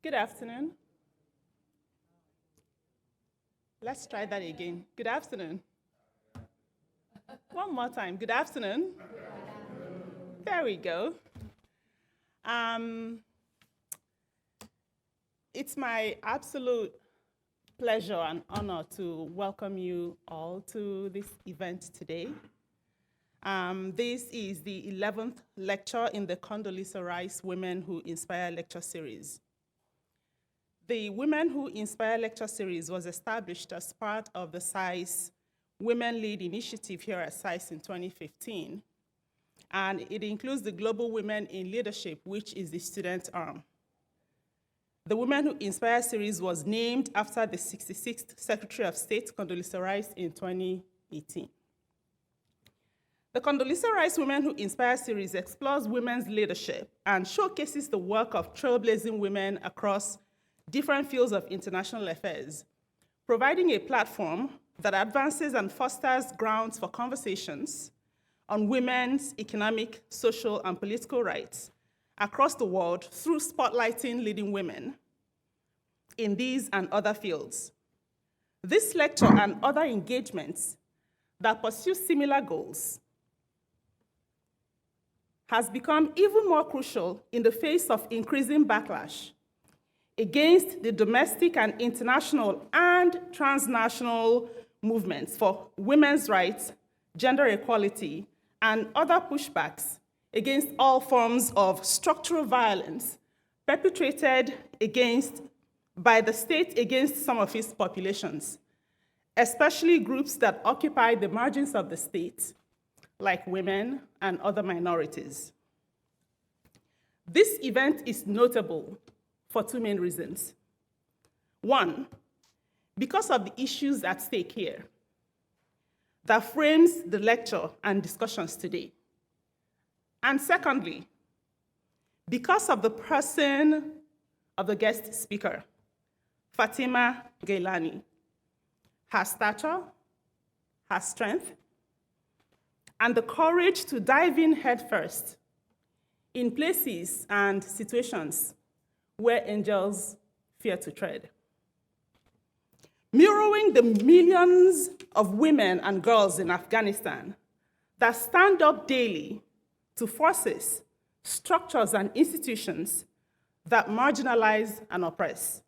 Good afternoon. Let's try that again. Good afternoon. One more time. Good afternoon. There we go. It's my absolute pleasure and honor to welcome you all to this event today. This is the 11th lecture in the Condoleezza Rice Women Who Inspire lecture series. The Women Who Inspire lecture series was established as part of the SAIS Women Lead Initiative here at SAIS in 2015. And it includes the Global Women in Leadership, which is the student arm. The Women Who Inspire series was named after the 66th Secretary of State, Condoleezza Rice, in 2018. The Condoleezza Rice Women Who Inspire series explores women's leadership and showcases the work of trailblazing women across different fields of international affairs, providing a platform that advances and fosters grounds for conversations on women's economic, social, and political rights across the world through spotlighting leading women in these and other fields. This lecture and other engagements that pursue similar goals has become even more crucial in the face of increasing backlash against the domestic and international and transnational movements for women's rights, gender equality, and other pushbacks against all forms of structural violence perpetrated by the state against some of its populations, especially groups that occupy the margins of the state, like women and other minorities. This event is notable for two main reasons. One, because of the issues at stake here that frames the lecture and discussions today. And secondly, because of the person of the guest speaker, Fatima Gailani, her stature, her strength, and the courage to dive in headfirst in places and situations where angels fear to tread. Mirroring the millions of women and girls in Afghanistan that stand up daily to forces, structures, and institutions that marginalize and oppress.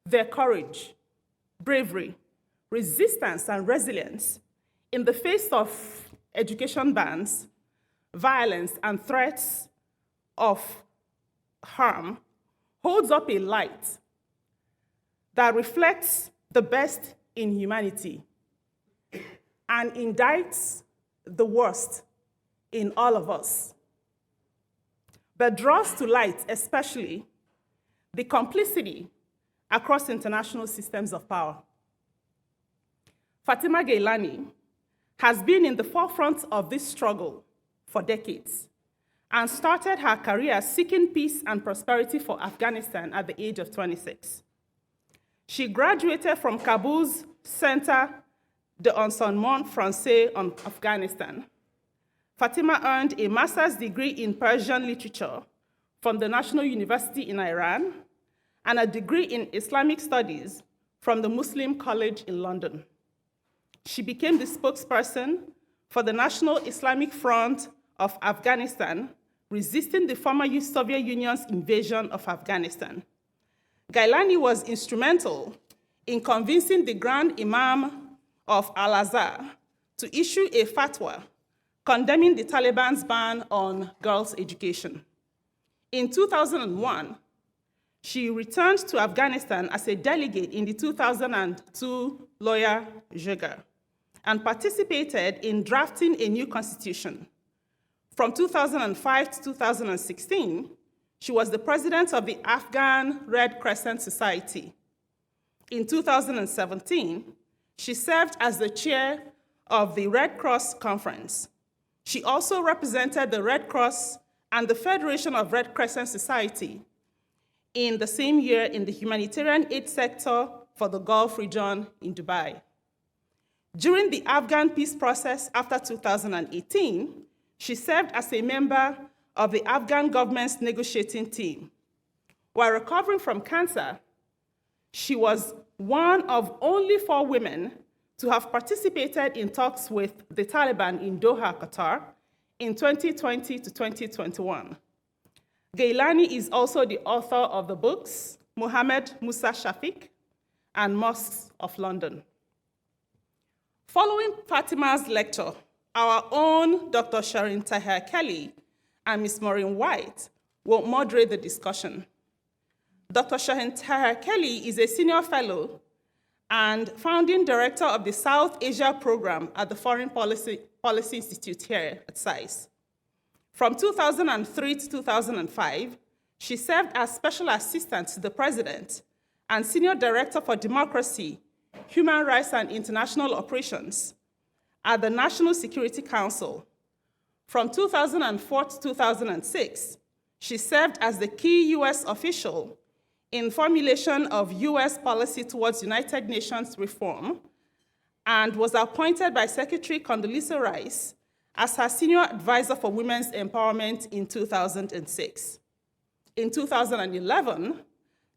Their courage, bravery, resistance, and resilience in the face of education bans, violence, and threats of harm holds up a light that reflects the best in humanity and indicts the worst in all of us, but draws to light especially the complicity across international systems of power. Fatima Gailani has been in the forefront of this struggle for decades and started her career seeking peace and prosperity for Afghanistan at the age of 26. She graduated from Kabul's Center d'Enseignement Français on Afghanistan. Fatima earned a master's degree in Persian literature from the National University in Iran and a degree in Islamic studies from the Muslim College in London. She became the spokesperson for the National Islamic Front of Afghanistan, resisting the former Soviet Union's invasion of Afghanistan. Gailani was instrumental in convincing the Grand Imam of Al-Azhar to issue a fatwa condemning the Taliban's ban on girls' education. In 2001, she returned to Afghanistan as a delegate in the 2002 Loya Jirga and participated in drafting a new constitution. From 2005 to 2016, she was the president of the Afghan Red Crescent Society. In 2017, she served as the chair of the Red Cross Conference. She also represented the Red Cross and the Federation of Red Crescent Society in the same year in the humanitarian aid sector for the Gulf region in Dubai. During the Afghan peace process after 2018, she served as a member of the Afghan government's negotiating team, While recovering from cancer, she was one of only 4 women to have participated in talks with the Taliban in Doha, Qatar, in 2020 to 2021. Gailani is also the author of the books Muhammad Musa Shafiq and Mosques of London. Following Fatima's lecture, our own Dr. Shirin Tahir-Kheli and Ms. Maureen White will moderate the discussion. Dr. Shirin Tahir-Kheli is a senior fellow and founding director of the South Asia program at the Foreign Policy Institute here at SAIS. From 2003 to 2005, she served as special assistant to the president and senior director for democracy, human rights, and international operations at the National Security Council. From 2004 to 2006, she served as the key US official in formulation of US policy towards United Nations reform and was appointed by Secretary Condoleezza Rice as her senior advisor for women's empowerment in 2006. In 2011,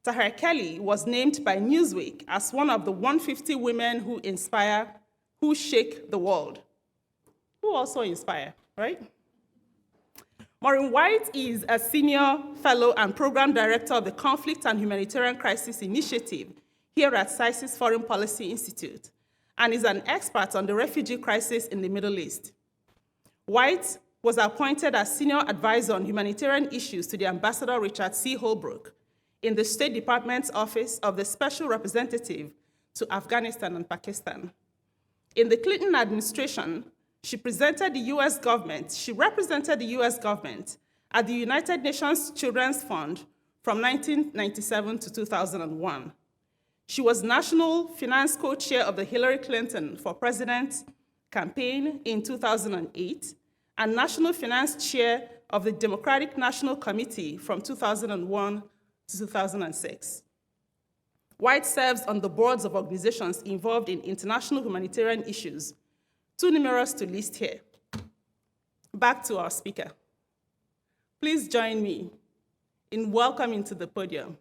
Tahir-Kheli was named by Newsweek as one of the 150 women who inspire, who shake the world. Who also inspire, right? Maureen White is a senior fellow and program director of the Conflict and Humanitarian Crisis Initiative here at SAIS's Foreign Policy Institute and is an expert on the refugee crisis in the Middle East. White was appointed as senior advisor on humanitarian issues to the Ambassador Richard C. Holbrooke in the State Department's Office of the Special Representative to Afghanistan and Pakistan. In the Clinton administration, she represented the US government at the United Nations Children's Fund from 1997 to 2001. She was National Finance Co-Chair of the Hillary Clinton for President campaign in 2008 and National Finance Chair of the Democratic National Committee from 2001 to 2006. White serves on the boards of organizations involved in international humanitarian issues, too numerous to list here. Back to our speaker. Please join me in welcoming to the podium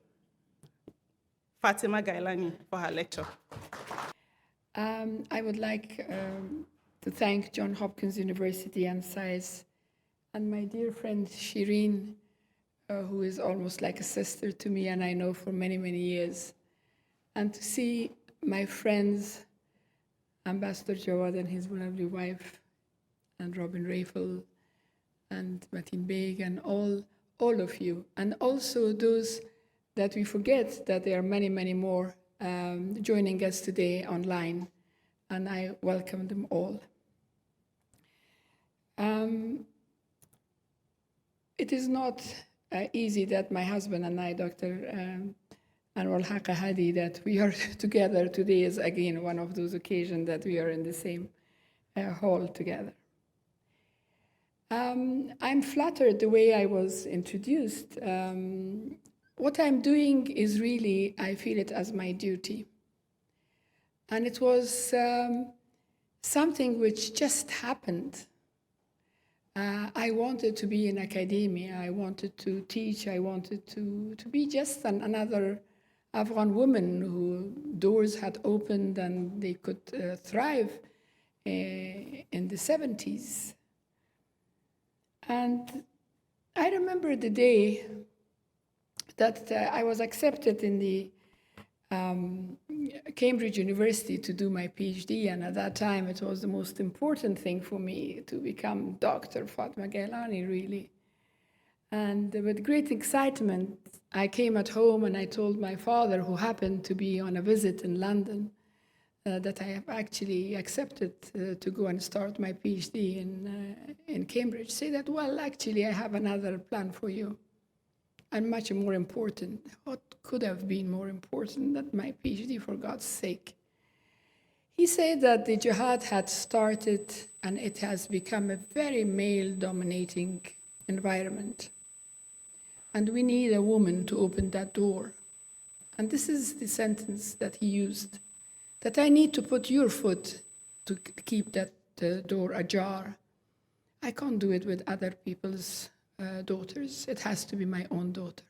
Fatima Gailani for her lecture. I would like to thank Johns Hopkins University and SAIS and my dear friend Shirin, who is almost like a sister to me and I know for many, many years. And to see my friends, Ambassador Jawad and his lovely wife, and Robin Rafel, and Mateen Beg, and all of you, and also those that we forget that there are many, many more joining us today online, and I welcome them all. It is not easy that my husband and I, Dr. Anwar al-Haq Hadi, that we are together today is again one of those occasions that we are in the same hall together. I'm flattered the way I was introduced. What I'm doing is really, I feel it as my duty. And it was something which just happened. I wanted to be in academia, I wanted to teach, I wanted to be just another Afghan woman who doors had opened and they could thrive in the 70s. And I remember the day that I was accepted in the Cambridge University to do my PhD, and at that time it was the most important thing for me to become Dr. Fatima Gailani, really. And with great excitement, I came at home and I told my father, who happened to be on a visit in London, that I have actually accepted to go and start my PhD in Cambridge. Say that, well, actually, I have another plan for you, and much more important. What could have been more important than my PhD, for God's sake? He said that the jihad had started and it has become a very male-dominating environment. And we need a woman to open that door. And this is the sentence that he used, that I need to put your foot to keep that door ajar. I can't do it with other people's daughters. It has to be my own daughter.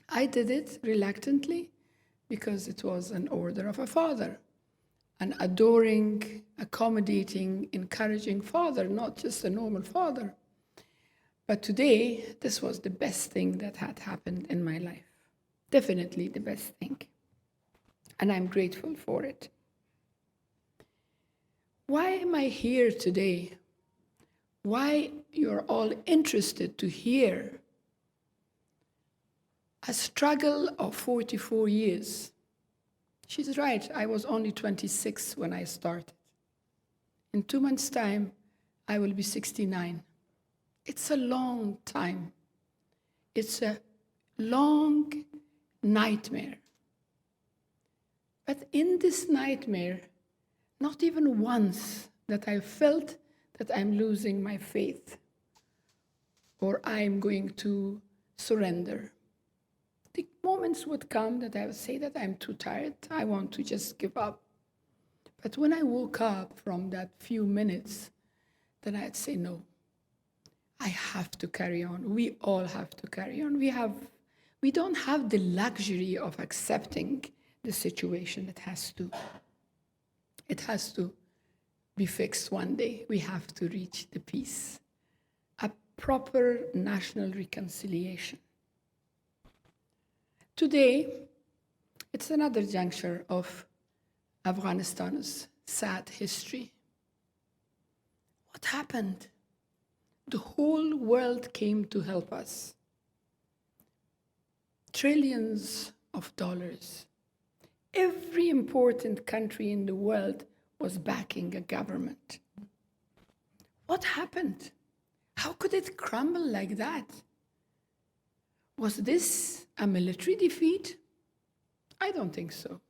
I did it reluctantly because it was an order of a father, an adoring, accommodating, encouraging father, not just a normal father. But today, this was the best thing that had happened in my life. Definitely the best thing. And I'm grateful for it. Why am I here today? Why you're all interested to hear a struggle of 44 years? She's right, I was only 26 when I started. In 2 months' time, I will be 69. It's a long time. It's a long nightmare. But in this nightmare, not even once that I felt that I'm losing my faith or I'm going to surrender. The moments would come that I would say that I'm too tired, I want to just give up. But when I woke up from that few minutes, then I'd say, no, I have to carry on. We all have to carry on. We don't have the luxury of accepting the situation. It has to be fixed one day. We have to reach the peace, a proper national reconciliation. Today, it's another juncture of Afghanistan's sad history. What happened? The whole world came to help us. Trillions of dollars. Every important country in the world was backing a government. What happened? How could it crumble like that? Was this a military defeat? I don't think so.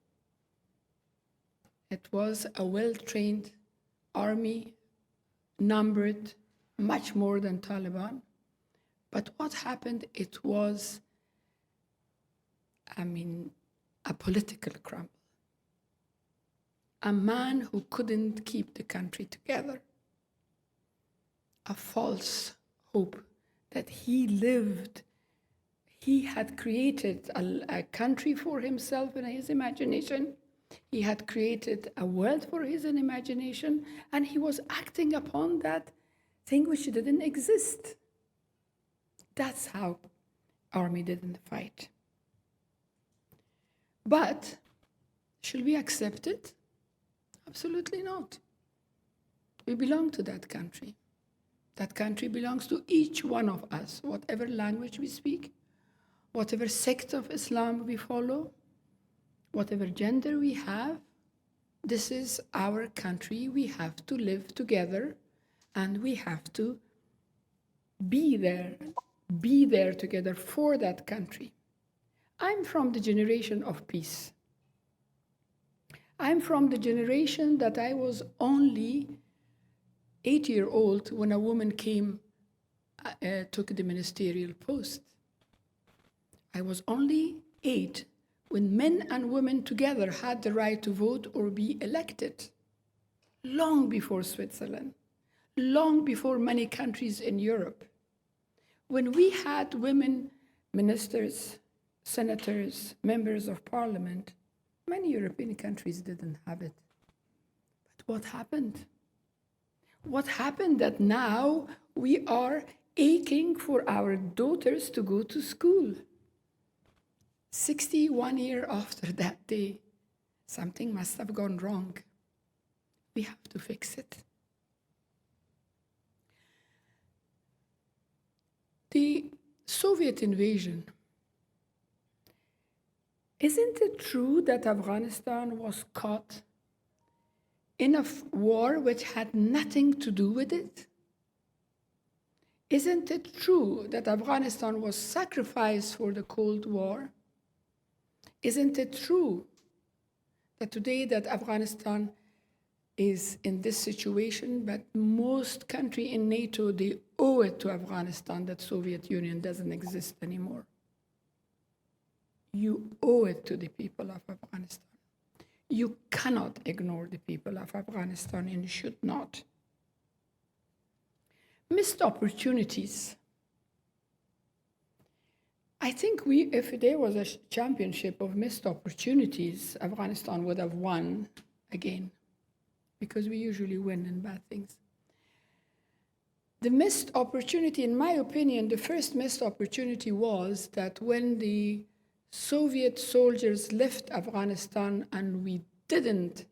It was a well-trained army, numbered much more than Taliban. But what happened? It was, a political crumble. A man who couldn't keep the country together. A false hope that he lived. He had created a country for himself in his imagination. He had created a world for his imagination, and he was acting upon that thing which didn't exist. That's how army didn't fight. But should we accept it? Absolutely not. We belong to that country. That country belongs to each one of us, whatever language we speak, whatever sect of Islam we follow, whatever gender we have. This is our country. We have to live together, and we have to be there together for that country. I'm from the generation of peace. I'm from the generation that I was only 8-year-old when a woman took the ministerial post. I was only 8 when men and women together had the right to vote or be elected, long before Switzerland, long before many countries in Europe. When we had women ministers, senators, members of parliament, many European countries didn't have it. But what happened? What happened that now we are aching for our daughters to go to school? 61 years after that day, something must have gone wrong. We have to fix it. The Soviet invasion. Isn't it true that Afghanistan was caught in a war which had nothing to do with it? Isn't it true that Afghanistan was sacrificed for the Cold War? Isn't it true that today that Afghanistan is in this situation, but most countries in NATO, they owe it to Afghanistan that Soviet Union doesn't exist anymore? You owe it to the people of Afghanistan. You cannot ignore the people of Afghanistan, and you should not. Missed opportunities. I think if there was a championship of missed opportunities, Afghanistan would have won again, because we usually win in bad things. The missed opportunity, in my opinion, the first missed opportunity was that when the Soviet soldiers left Afghanistan and we didn't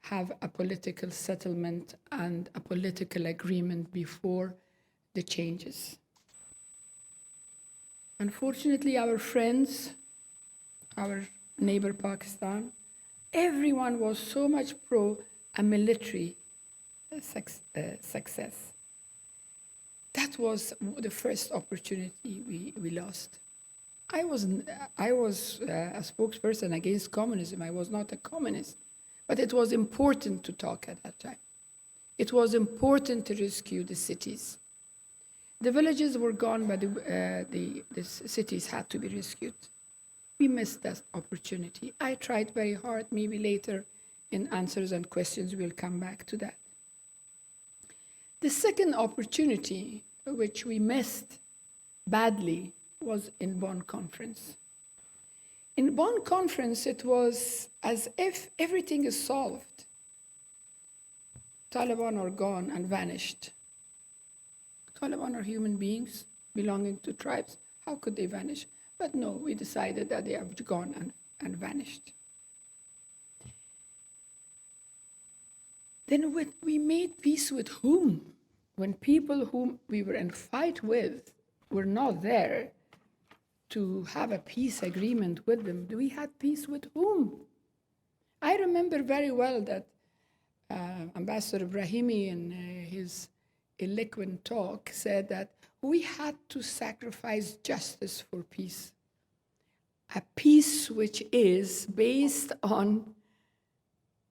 have a political settlement and a political agreement before the changes. Unfortunately, our friends, our neighbor Pakistan, everyone was so much pro a military success. That was the first opportunity we lost. I was a spokesperson against communism. I was not a communist, but it was important to talk at that time. It was important to rescue the cities. The villages were gone, but the cities had to be rescued. We missed that opportunity. I tried very hard. Maybe later in answers and questions, we'll come back to that. The second opportunity, which we missed badly, was in Bonn Conference. In Bonn Conference, it was as if everything is solved. Taliban are gone and vanished. Taliban are human beings belonging to tribes. How could they vanish? But no, we decided that they have gone and vanished. Then we made peace with whom? When people whom we were in fight with were not there to have a peace agreement with them, we had peace with whom? I remember very well that Ambassador Brahimi in his eloquent talk said that we had to sacrifice justice for peace. A peace which is based on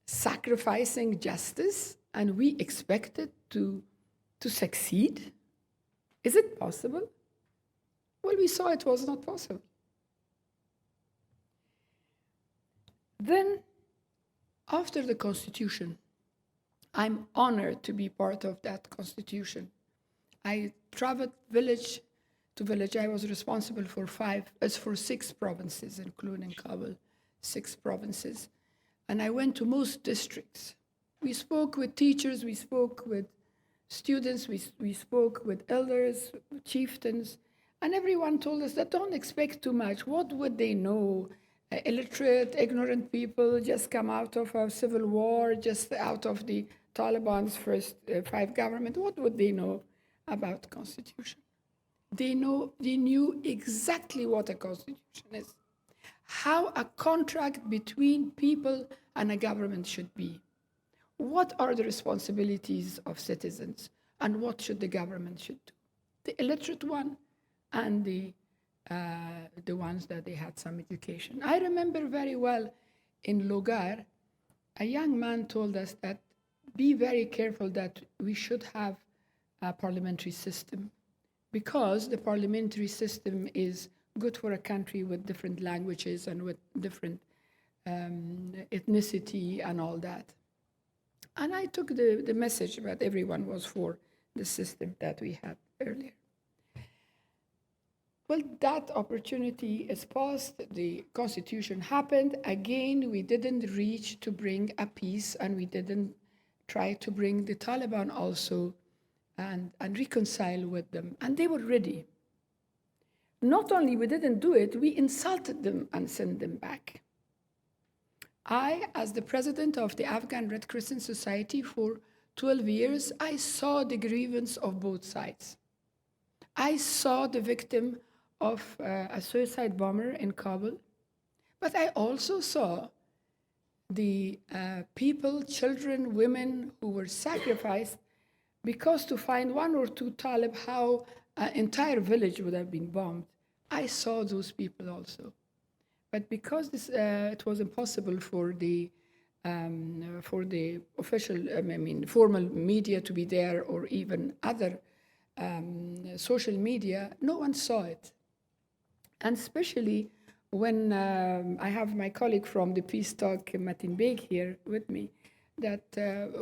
sacrificing justice, and we expect it to succeed? Is it possible? Well, we saw it was not possible. Then, after the Constitution, I'm honored to be part of that Constitution. I traveled village to village. I was responsible for 6 provinces, including Kabul, 6 provinces. And I went to most districts. We spoke with teachers, we spoke with students, we spoke with elders, chieftains, and everyone told us that don't expect too much. What would they know? Illiterate, ignorant people just come out of a civil war, just out of the Taliban's first 5 government. What would they know about the Constitution? They knew exactly what a Constitution is, how a contract between people and a government should be. What are the responsibilities of citizens, and what should the government should do? The illiterate one and the ones that they had some education. I remember very well in Logar, a young man told us that be very careful that we should have a parliamentary system, because the parliamentary system is good for a country with different languages and with different ethnicity and all that. And I took the message that everyone was for the system that we had earlier. Well, that opportunity is past. The Constitution happened. Again, we didn't reach to bring a peace, and we didn't try to bring the Taliban also and reconcile with them. And they were ready. Not only we didn't do it, we insulted them and sent them back. I, as the president of the Afghan Red Crescent Society for 12 years, I saw the grievance of both sides. I saw the victim of a suicide bomber in Kabul, but I also saw the people, children, women who were sacrificed because to find 1 or 2 Talib, how an entire village would have been bombed. I saw those people also. But because it was impossible for the official, formal media to be there, or even other social media, no one saw it. And especially when I have my colleague from the Peace Talk, Matin Beg, here with me, that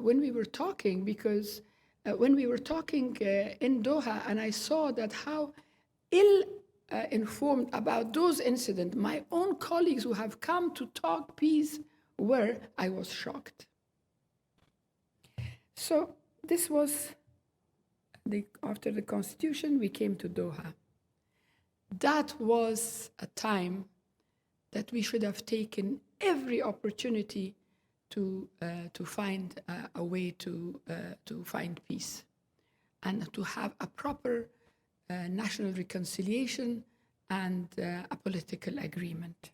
when we were talking, because when we were talking in Doha, and I saw that how ill informed about those incidents, my own colleagues who have come to talk peace, where I was shocked. So this was, after the Constitution, we came to Doha. That was a time that we should have taken every opportunity to find a way to find peace and to have a proper national reconciliation and a political agreement.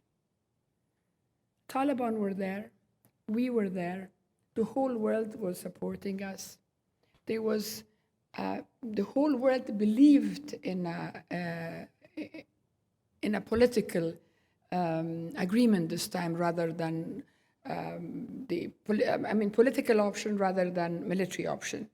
Taliban were there, we were there, the whole world was supporting us. There was, the whole world believed in a political agreement this time rather than political option rather than military option.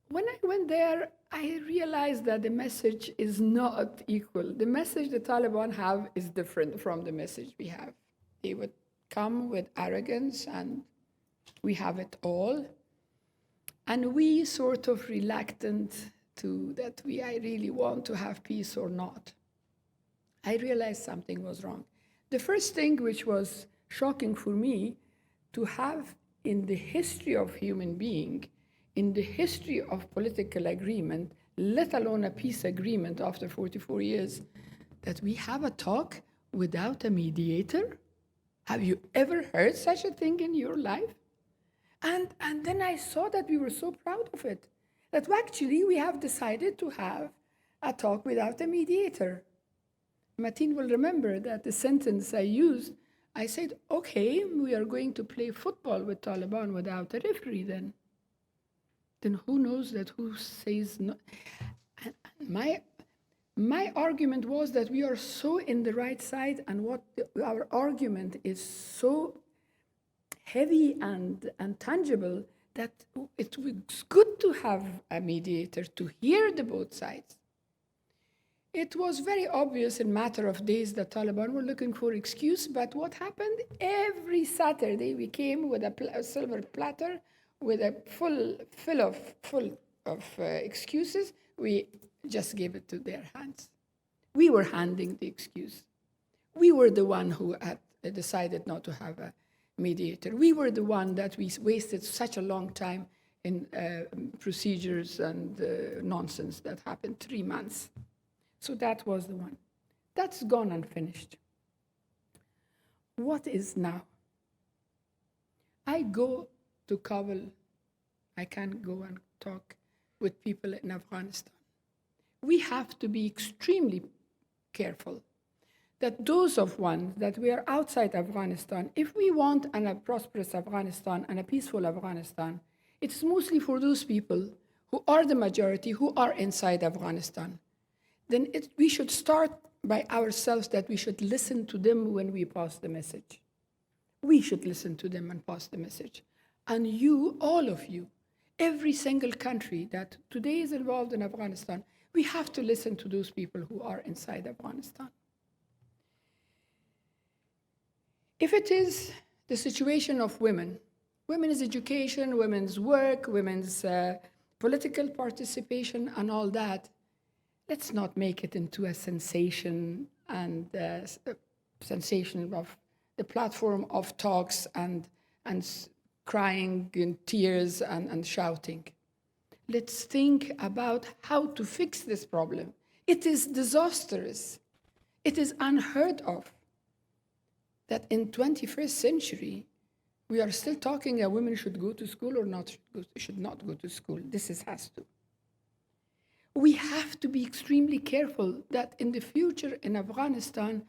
When I went there, I realized that the message is not equal. The message the Taliban have is different from the message we have. They would come with arrogance and we have it all. And we sort of reluctant to that I really want to have peace or not. I realized something was wrong. The first thing which was shocking for me to have in the history of human being, in the history of political agreement, let alone a peace agreement after 44 years, that we have a talk without a mediator? Have you ever heard such a thing in your life? And then I saw that we were so proud of it, that actually we have decided to have a talk without a mediator. Mateen will remember that the sentence I used, I said, okay, we are going to play football with Taliban without a referee then. Then who knows that who says no? And my argument was that we are so in the right side and our argument is so heavy and tangible that it was good to have a mediator to hear the both sides. It was very obvious in a matter of days that Taliban were looking for excuse, but what happened? Every Saturday we came with a silver platter with a full of excuses. We just gave it to their hands. We were handing the excuse. We were the one who had decided not to have a mediator. We were the one that we wasted such a long time in procedures and nonsense that happened 3 months. So that was the one. That's gone and finished. What is now? I go to Kabul. I can go and talk with people in Afghanistan. We have to be extremely careful that those of one that we are outside Afghanistan, if we want a prosperous Afghanistan and a peaceful Afghanistan, it's mostly for those people who are the majority, who are inside Afghanistan. Then we should start by ourselves that we should listen to them when we pass the message. We should listen to them and pass the message. And you, all of you, every single country that today is involved in Afghanistan, we have to listen to those people who are inside Afghanistan. If it is the situation of women, women's education, women's work, women's political participation and all that, let's not make it into a sensation and sensation of the platform of talks and crying and tears and shouting. Let's think about how to fix this problem. It is disastrous. It is unheard of that in 21st century, we are still talking a woman should go to school or should not go to school. This has to. We have to be extremely careful that in the future in Afghanistan,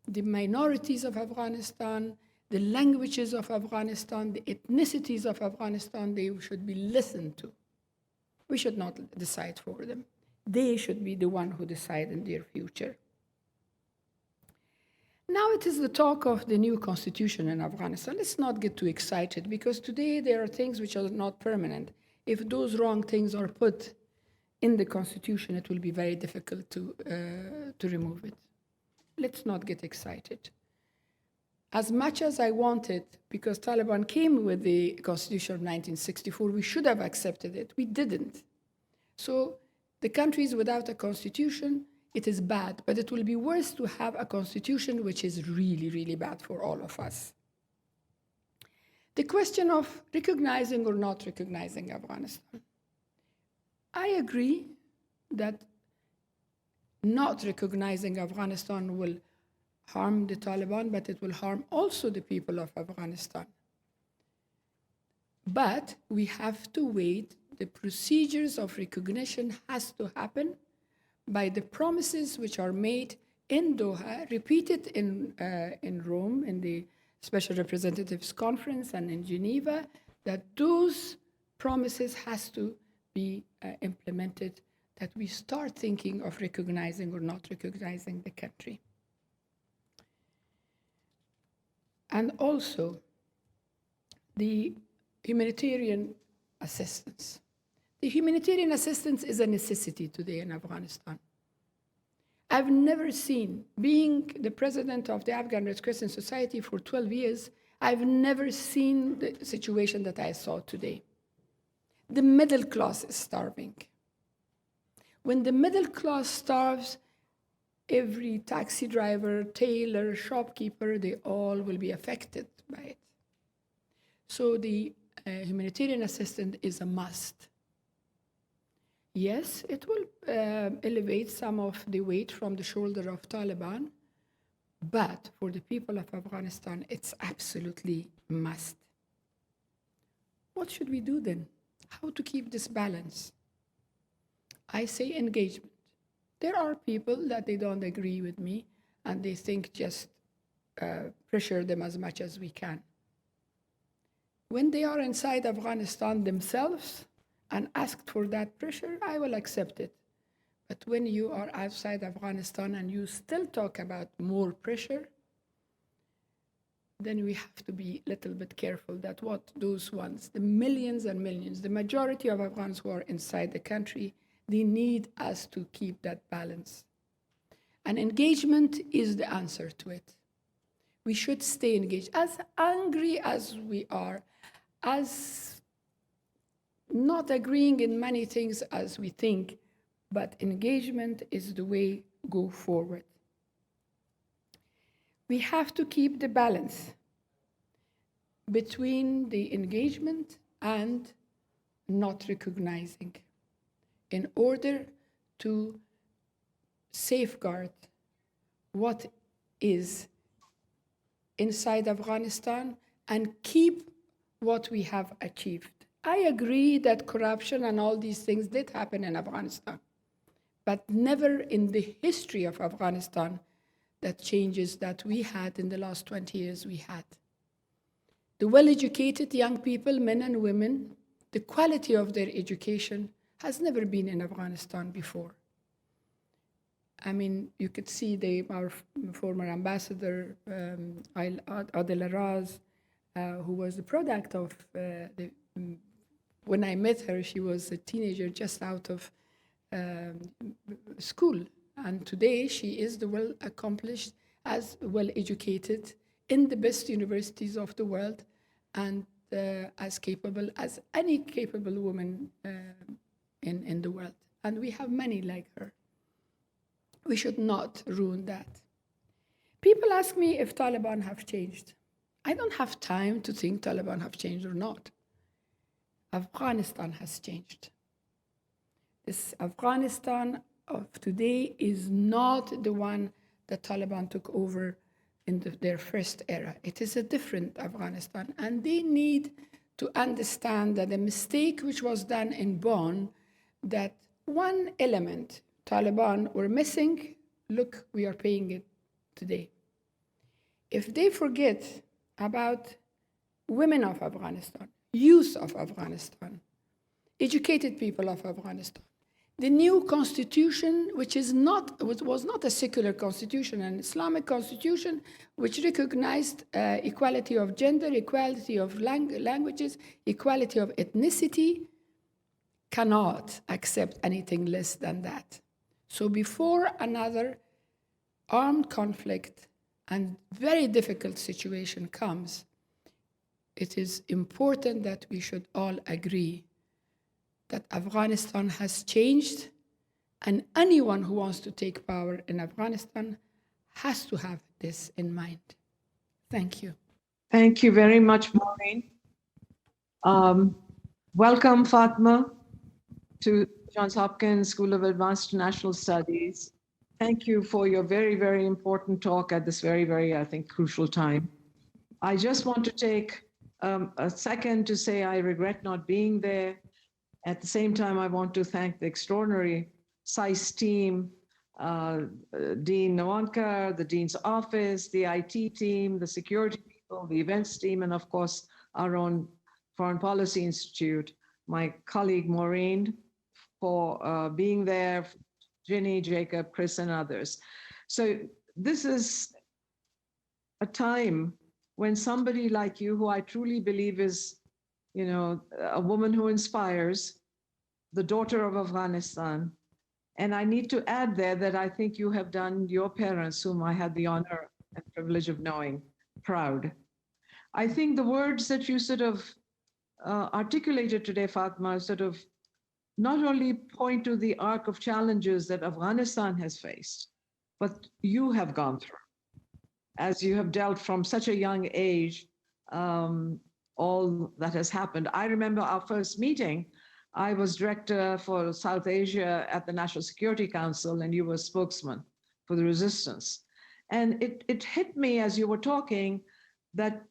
the minorities of Afghanistan, the languages of Afghanistan, the ethnicities of Afghanistan, they should be listened to. We should not decide for them. They should be the one who decide in their future. Now it is the talk of the new constitution in Afghanistan. Let's not get too excited because today there are things which are not permanent. If those wrong things are put in the constitution, it will be very difficult to remove it. Let's not get excited. As much as I wanted, because Taliban came with the constitution of 1964, we should have accepted it. We didn't. So The countries without a constitution, it is bad, but it will be worse to have a constitution which is really, really bad for all of us. The question of recognizing or not recognizing Afghanistan. I agree that not recognizing Afghanistan will harm the Taliban, but it will harm also the people of Afghanistan. But we have to wait. The procedures of recognition has to happen by the promises which are made in Doha, repeated in Rome, in the Special Representatives Conference and in Geneva, that those promises has to be implemented, that we start thinking of recognizing or not recognizing the country. And also, the humanitarian assistance. The humanitarian assistance is a necessity today in Afghanistan. I've never seen, being the president of the Afghan Resistance Society for 12 years, I've never seen the situation that I saw today. The middle class is starving. When the middle class starves, every taxi driver, tailor, shopkeeper, they all will be affected by it. So the humanitarian assistance is a must. Yes, it will elevate some of the weight from the shoulder of Taliban, but for the people of Afghanistan, it's absolutely must. What should we do then? How to keep this balance? I say engagement. There are people that they don't agree with me, and they think just pressure them as much as we can. When they are inside Afghanistan themselves and asked for that pressure, I will accept it. But when you are outside Afghanistan and you still talk about more pressure, then we have to be a little bit careful that what those ones, the millions and millions, the majority of Afghans who are inside the country, they need us to keep that balance. And engagement is the answer to it. We should stay engaged. As angry as we are, as not agreeing in many things as we think, but engagement is the way to go forward. We have to keep the balance between the engagement and not recognizing in order to safeguard what is inside Afghanistan and keep what we have achieved. I agree that corruption and all these things did happen in Afghanistan, but never in the history of Afghanistan that changes that we had in the last 20 years we had. The well-educated young people, men and women, the quality of their education has never been in Afghanistan before. I mean, you could see our former ambassador, Adel Raz, who was the product of when I met her, she was a teenager just out of school. And today she is the well-accomplished, as well-educated in the best universities of the world, and as capable as any capable woman in the world. And we have many like her. We should not ruin that. People ask me if Taliban have changed. I don't have time to think Taliban have changed or not. Afghanistan has changed. This Afghanistan of today is not the one that Taliban took over in their first era. It is a different Afghanistan, and they need to understand that the mistake which was done in Bonn, that one element Taliban were missing, look, we are paying it today. If they forget about women of Afghanistan, youth of Afghanistan, educated people of Afghanistan, the new constitution, which was not a secular constitution, an Islamic constitution, which recognized equality of gender, equality of languages, equality of ethnicity, cannot accept anything less than that. So before another armed conflict and very difficult situation comes, it is important that we should all agree that Afghanistan has changed, And anyone who wants to take power in Afghanistan has to have this in mind. Thank you. Thank you very much, Maureen. Welcome, Fatma, to Johns Hopkins School of Advanced International Studies. Thank you for your very, very important talk at this very, very, I think, crucial time. I just want to take a second to say I regret not being there. At the same time, I want to thank the extraordinary SAIS team, Dean Nawankar, the Dean's office, the IT team, the security people, the events team, and of course, our own Foreign Policy Institute, my colleague Maureen, for being there, Ginny, Jacob, Chris, and others. So this is a time when somebody like you, who I truly believe is, you know, a woman who inspires, the daughter of Afghanistan. And I need to add there that I think you have done your parents, whom I had the honor and privilege of knowing, proud. I think the words that you sort of articulated today, Fatma, sort of not only point to the arc of challenges that Afghanistan has faced, but you have gone through, as you have dealt from such a young age, all that has happened. I remember our first meeting. I was director for South Asia at the National Security Council, and you were spokesman for the resistance. And it hit me as you were talking that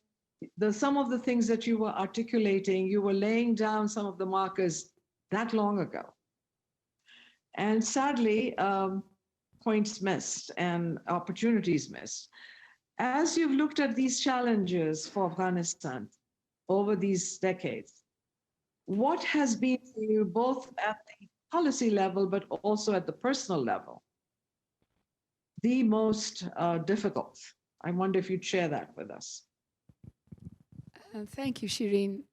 some of the things that you were articulating, you were laying down some of the markers that long ago. And sadly, points missed and opportunities missed. As you've looked at these challenges for Afghanistan over these decades, what has been for you, both at the policy level, but also at the personal level, the most difficult? I wonder if you'd share that with us. Thank you, Shirin.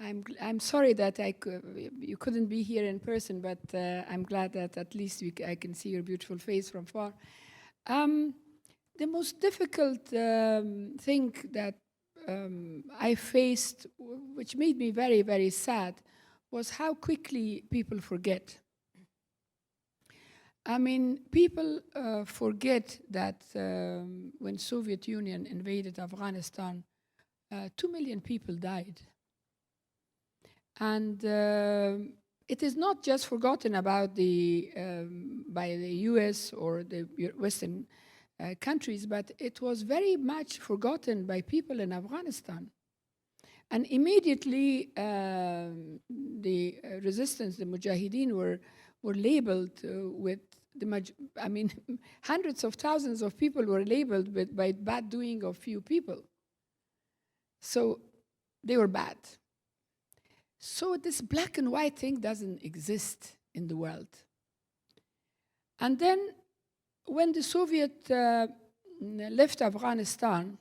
I'm sorry that you couldn't be here in person, but I'm glad that at least I can see your beautiful face from far. The most difficult thing that I faced, which made me very, very sad, was how quickly people forget. I mean, people forget that when Soviet Union invaded Afghanistan, 2 million people died. And it is not just forgotten about by the US or the Western countries, but it was very much forgotten by people in Afghanistan. And immediately the resistance, the Mujahideen were labeled with hundreds of thousands of people were labeled by bad doing of few people. So they were bad. So this black and white thing doesn't exist in the world. And then when the Soviet left Afghanistan,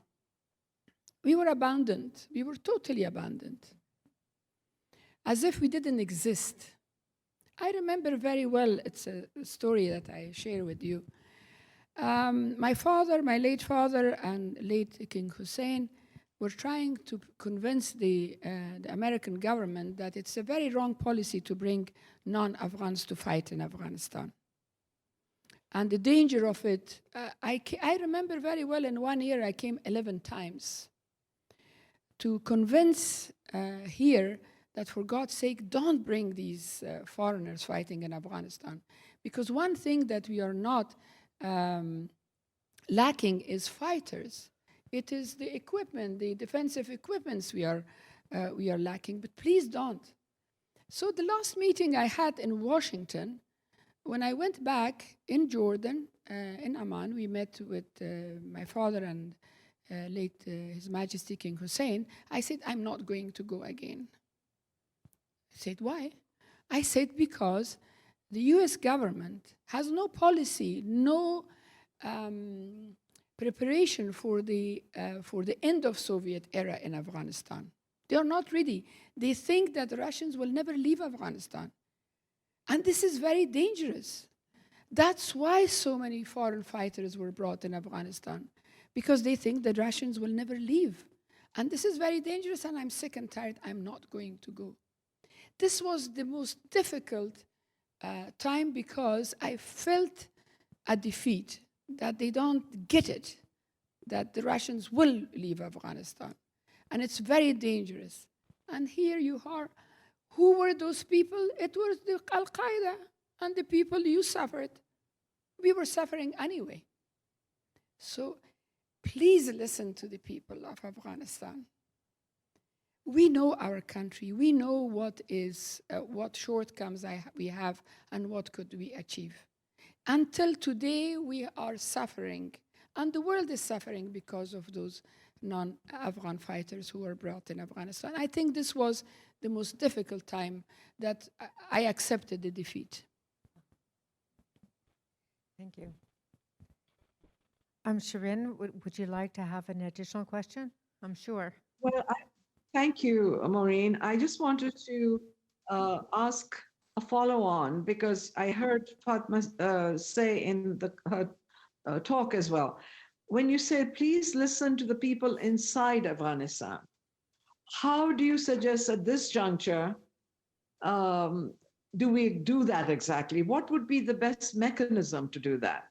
we were abandoned. We were totally abandoned, as if we didn't exist. I remember very well, it's a story that I share with you. My father, my late father, and late King Hussein were trying to convince the American government that it's a very wrong policy to bring non-Afghans to fight in Afghanistan. And the danger of it, I remember very well, in 1 year I came 11 times to convince here that, for God's sake, don't bring these foreigners fighting in Afghanistan. Because one thing that we are not lacking is fighters. It is the equipment, the defensive equipments we are lacking, but please don't. So the last meeting I had in Washington, when I went back in Jordan, in Amman, we met with my father and late His Majesty King Hussein. I said, I'm not going to go again. I said, why? I said, because the US government has no policy, no preparation for the end of Soviet era in Afghanistan. They are not ready. They think that the Russians will never leave Afghanistan. And this is very dangerous. That's why so many foreign fighters were brought in Afghanistan, because they think the Russians will never leave. And this is very dangerous, and I'm sick and tired. I'm not going to go. This was the most difficult time because I felt a defeat, that they don't get it, that the Russians will leave Afghanistan. And it's very dangerous. And here you are. Who were those people? It was the Al-Qaeda and the people you suffered. We were suffering anyway. So please listen to the people of Afghanistan. We know our country. We know what shortcomings we have and what could we achieve. Until today, we are suffering, and the world is suffering because of those non-Afghan fighters who were brought in Afghanistan. I think this was the most difficult time that I accepted the defeat. Thank you. Shirin, would you like to have an additional question? I'm sure. Well, thank you, Maureen. I just wanted to ask a follow-on because I heard Fatma say in her talk as well. When you said, please listen to the people inside Afghanistan, how do you suggest at this juncture do we do that exactly? What would be the best mechanism to do that?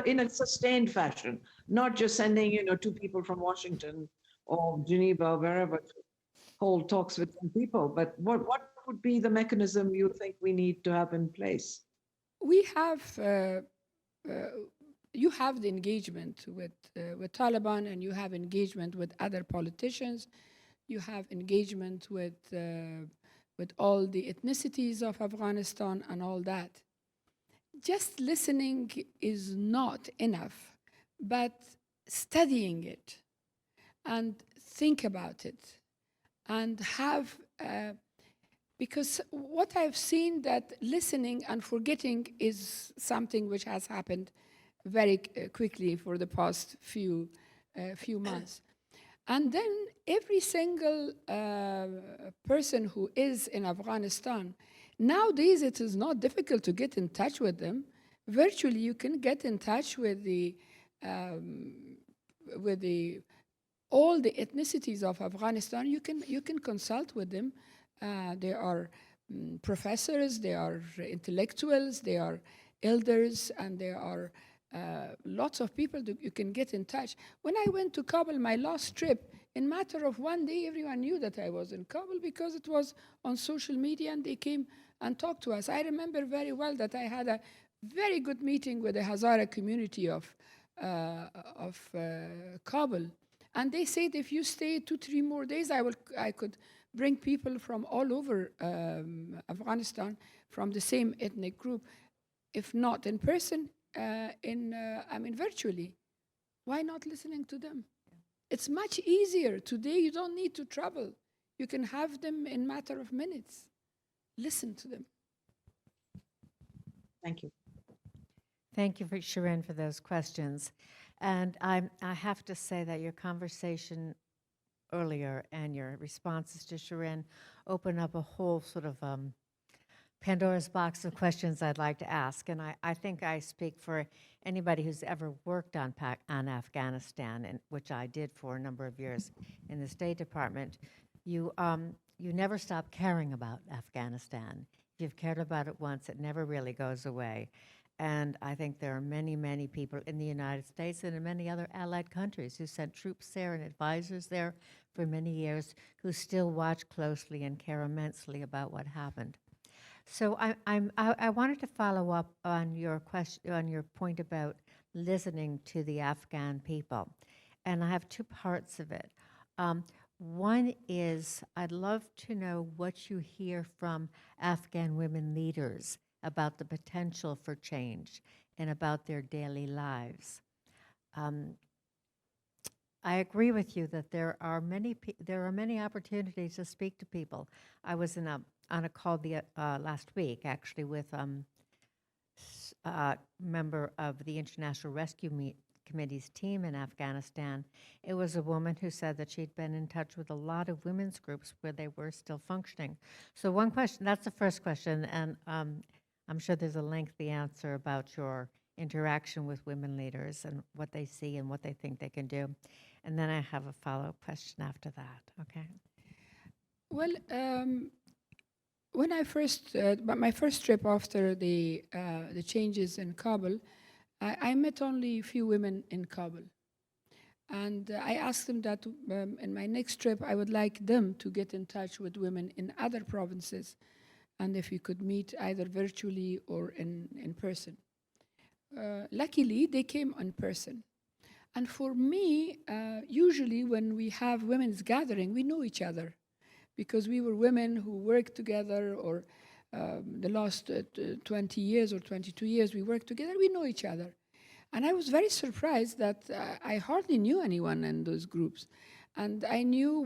In a sustained fashion, not just sending, two people from Washington or Geneva, wherever, to hold talks with some people, but what would be the mechanism you think we need to have in place? We have, you have the engagement with Taliban, and you have engagement with other politicians. You have engagement with all the ethnicities of Afghanistan and all that. Just listening is not enough, but studying it and think about it and have, because what I've seen that listening and forgetting is something which has happened very quickly for the past few months. And then every single person who is in Afghanistan, nowadays it is not difficult to get in touch with them. Virtually, you can get in touch with all the ethnicities of Afghanistan. You can consult with them. There are professors, there are intellectuals, there are elders, and there are lots of people that you can get in touch. When I went to Kabul, my last trip, in matter of one day, everyone knew that I was in Kabul because it was on social media, and they came and talked to us. I remember very well that I had a very good meeting with the Hazara community of Kabul, and they said if you stay 2-3 more days, I could bring people from all over Afghanistan from the same ethnic group, if not in person, virtually. Why not listening to them? It's much easier. Today, you don't need to travel. You can have them in a matter of minutes. Listen to them. Thank you. Thank you, Shirin, for those questions. And I have to say that your conversation earlier and your responses to Shirin open up a whole sort of Pandora's box of questions I'd like to ask. And I think I speak for anybody who's ever worked on Afghanistan, and which I did for a number of years in the State Department. You never stop caring about Afghanistan. If you've cared about it once, it never really goes away. And I think there are many, many people in the United States and in many other allied countries who sent troops there and advisors there for many years who still watch closely and care immensely about what happened. So I wanted to follow up on your question, on your point about listening to the Afghan people, and I have two parts of it. One is I'd love to know what you hear from Afghan women leaders about the potential for change and about their daily lives. I agree with you that there are many opportunities to speak to people. I was on a call last week, actually, with a member of the International Rescue Committee's team in Afghanistan. It was a woman who said that she'd been in touch with a lot of women's groups where they were still functioning. So one question, that's the first question, and I'm sure there's a lengthy answer about your interaction with women leaders and what they see and what they think they can do. And then I have a follow-up question after that, okay? Well, when I first, my first trip after the changes in Kabul, I met only a few women in Kabul. And I asked them that in my next trip, I would like them to get in touch with women in other provinces, and if we could meet either virtually or in person. Luckily, they came in person. And for me, usually when we have women's gathering, we know each other because we were women who worked together, or the last 20 years or 22 years we worked together, we know each other. And I was very surprised that I hardly knew anyone in those groups. And I knew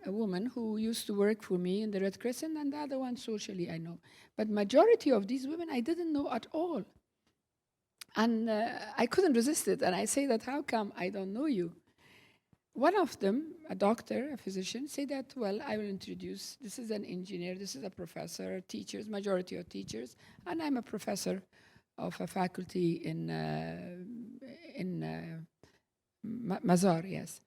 a woman who used to work for me in the Red Crescent, and the other one socially I know. But majority of these women I didn't know at all. And I couldn't resist it. And I say that, how come I don't know you? One of them, a doctor, a physician, said that, well, I will introduce, this is an engineer, this is a professor, teachers, majority of teachers, and I'm a professor of a faculty in Mazar, yes.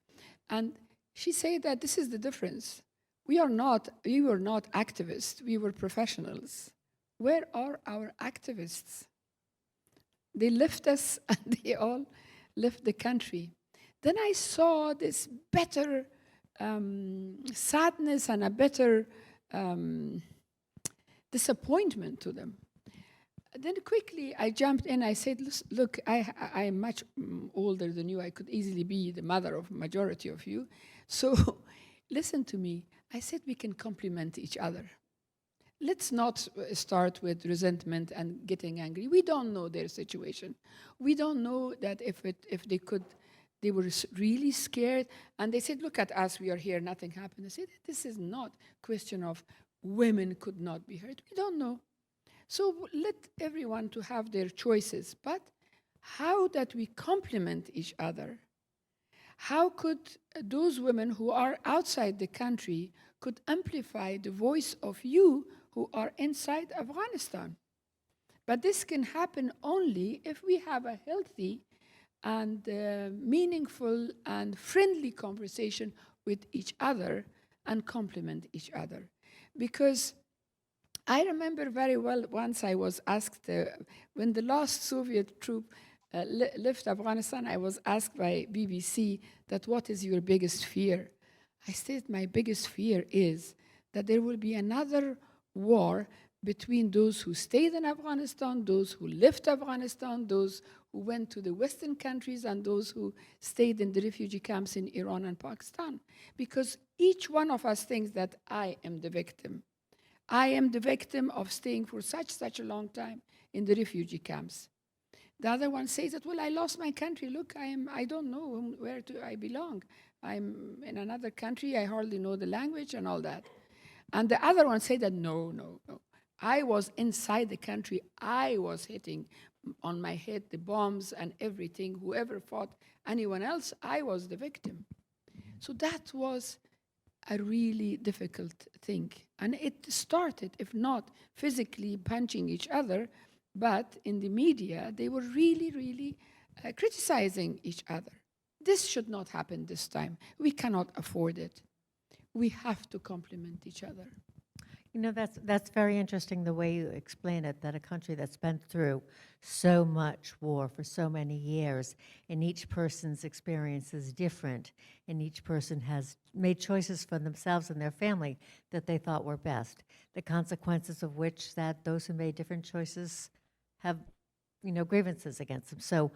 And she said that this is the difference. We were not activists, we were professionals. Where are our activists? They left us and they all left the country. Then I saw this better sadness and a better disappointment to them. Then quickly I jumped in. I said, look, I am much older than you. I could easily be the mother of majority of you. So listen to me. I said we can complement each other. Let's not start with resentment and getting angry. We don't know their situation. We don't know that if they were really scared, and they said, look at us, we are here, nothing happened. I said, this is not a question of women could not be heard. We don't know. So let everyone to have their choices, but how that we complement each other? How could those women who are outside the country could amplify the voice of you who are inside Afghanistan? But this can happen only if we have a healthy and meaningful and friendly conversation with each other and complement each other. Because I remember very well once I was asked, when the last Soviet troop left Afghanistan, I was asked by BBC that what is your biggest fear? I said my biggest fear is that there will be another war between those who stayed in Afghanistan, those who left Afghanistan, those who went to the Western countries, and those who stayed in the refugee camps in Iran and Pakistan. Because each one of us thinks that I am the victim. I am the victim of staying for such a long time in the refugee camps. The other one says that, well, I lost my country. Look, I don't know where I belong. I'm in another country. I hardly know the language and all that. And the other one said that, no. I was inside the country. I was hitting on my head the bombs and everything. Whoever fought anyone else, I was the victim. So that was a really difficult thing. And it started, if not physically punching each other, but in the media, they were really criticizing each other. This should not happen this time. We cannot afford it. We have to complement each other. You know, that's very interesting the way you explain it, that a country that's been through so much war for so many years, and each person's experience is different, and each person has made choices for themselves and their family that they thought were best, the consequences of which that those who made different choices have, grievances against them. So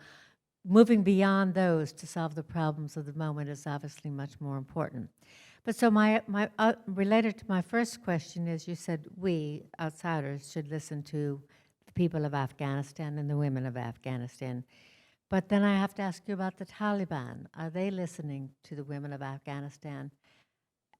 moving beyond those to solve the problems of the moment is obviously much more important. But so my related to my first question is, you said we, outsiders, should listen to the people of Afghanistan and the women of Afghanistan. But then I have to ask you about the Taliban. Are they listening to the women of Afghanistan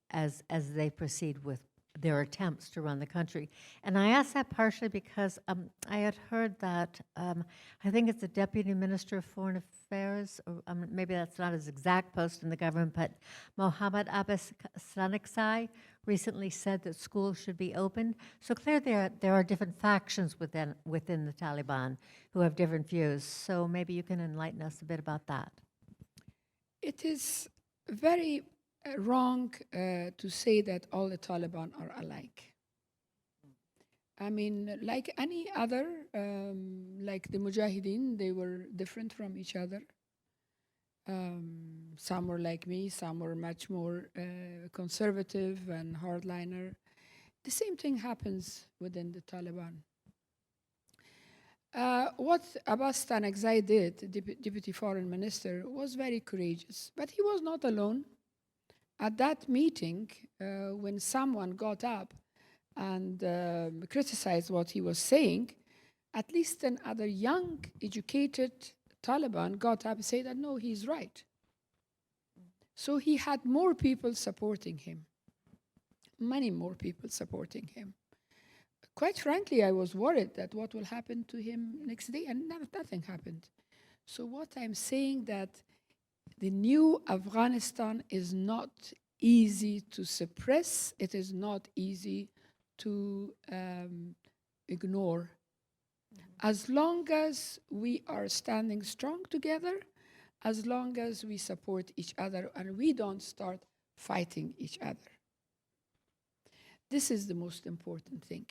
as they proceed with their attempts to run the country? And I ask that partially because I had heard that, I think it's the Deputy Minister of Foreign Affairs, or maybe that's not his exact post in the government, but Mohammad Abbas Sanaksai recently said that schools should be opened. So clearly there are different factions within the Taliban who have different views. So maybe you can enlighten us a bit about that. It is very wrong to say that all the Taliban are alike. I mean, like any other, like the Mujahideen, they were different from each other. Some were like me, some were much more conservative and hardliner. The same thing happens within the Taliban. What Abbas Stanakzai did, Deputy Foreign Minister, was very courageous, but he was not alone. At that meeting, when someone got up and criticized what he was saying, at least another young, educated Taliban got up and said that, no, he's right. So he had more people supporting him, many more people supporting him. Quite frankly, I was worried that what will happen to him next day, and nothing happened. So what I'm saying that the new Afghanistan is not easy to suppress. It is not easy to ignore. As long as we are standing strong together, as long as we support each other and we don't start fighting each other. This is the most important thing.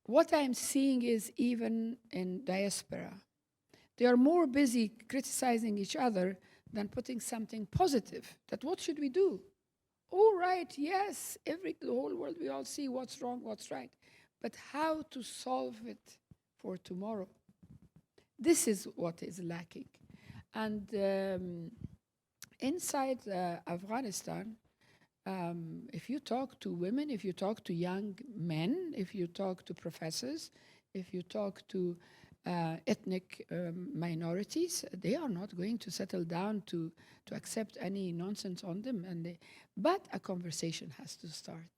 What I'm seeing is even in diaspora, they are more busy criticizing each other than putting something positive, that what should we do? All right, yes, the whole world, we all see what's wrong, what's right, but how to solve it for tomorrow? This is what is lacking. And inside Afghanistan, if you talk to women, if you talk to young men, if you talk to professors, if you talk to ethnic minorities, they are not going to settle down to accept any nonsense on them. But a conversation has to start.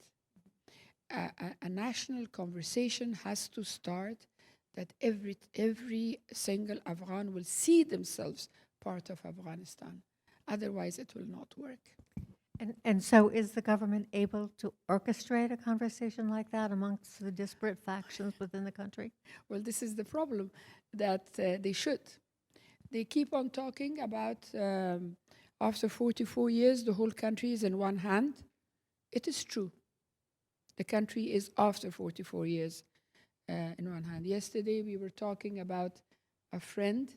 A national conversation has to start, that every single Afghan will see themselves part of Afghanistan. Otherwise, it will not work. And so is the government able to orchestrate a conversation like that amongst the disparate factions within the country? Well, this is the problem, that they should. They keep on talking about after 44 years, the whole country is in one hand. It is true. The country is after 44 years in one hand. Yesterday, we were talking about a friend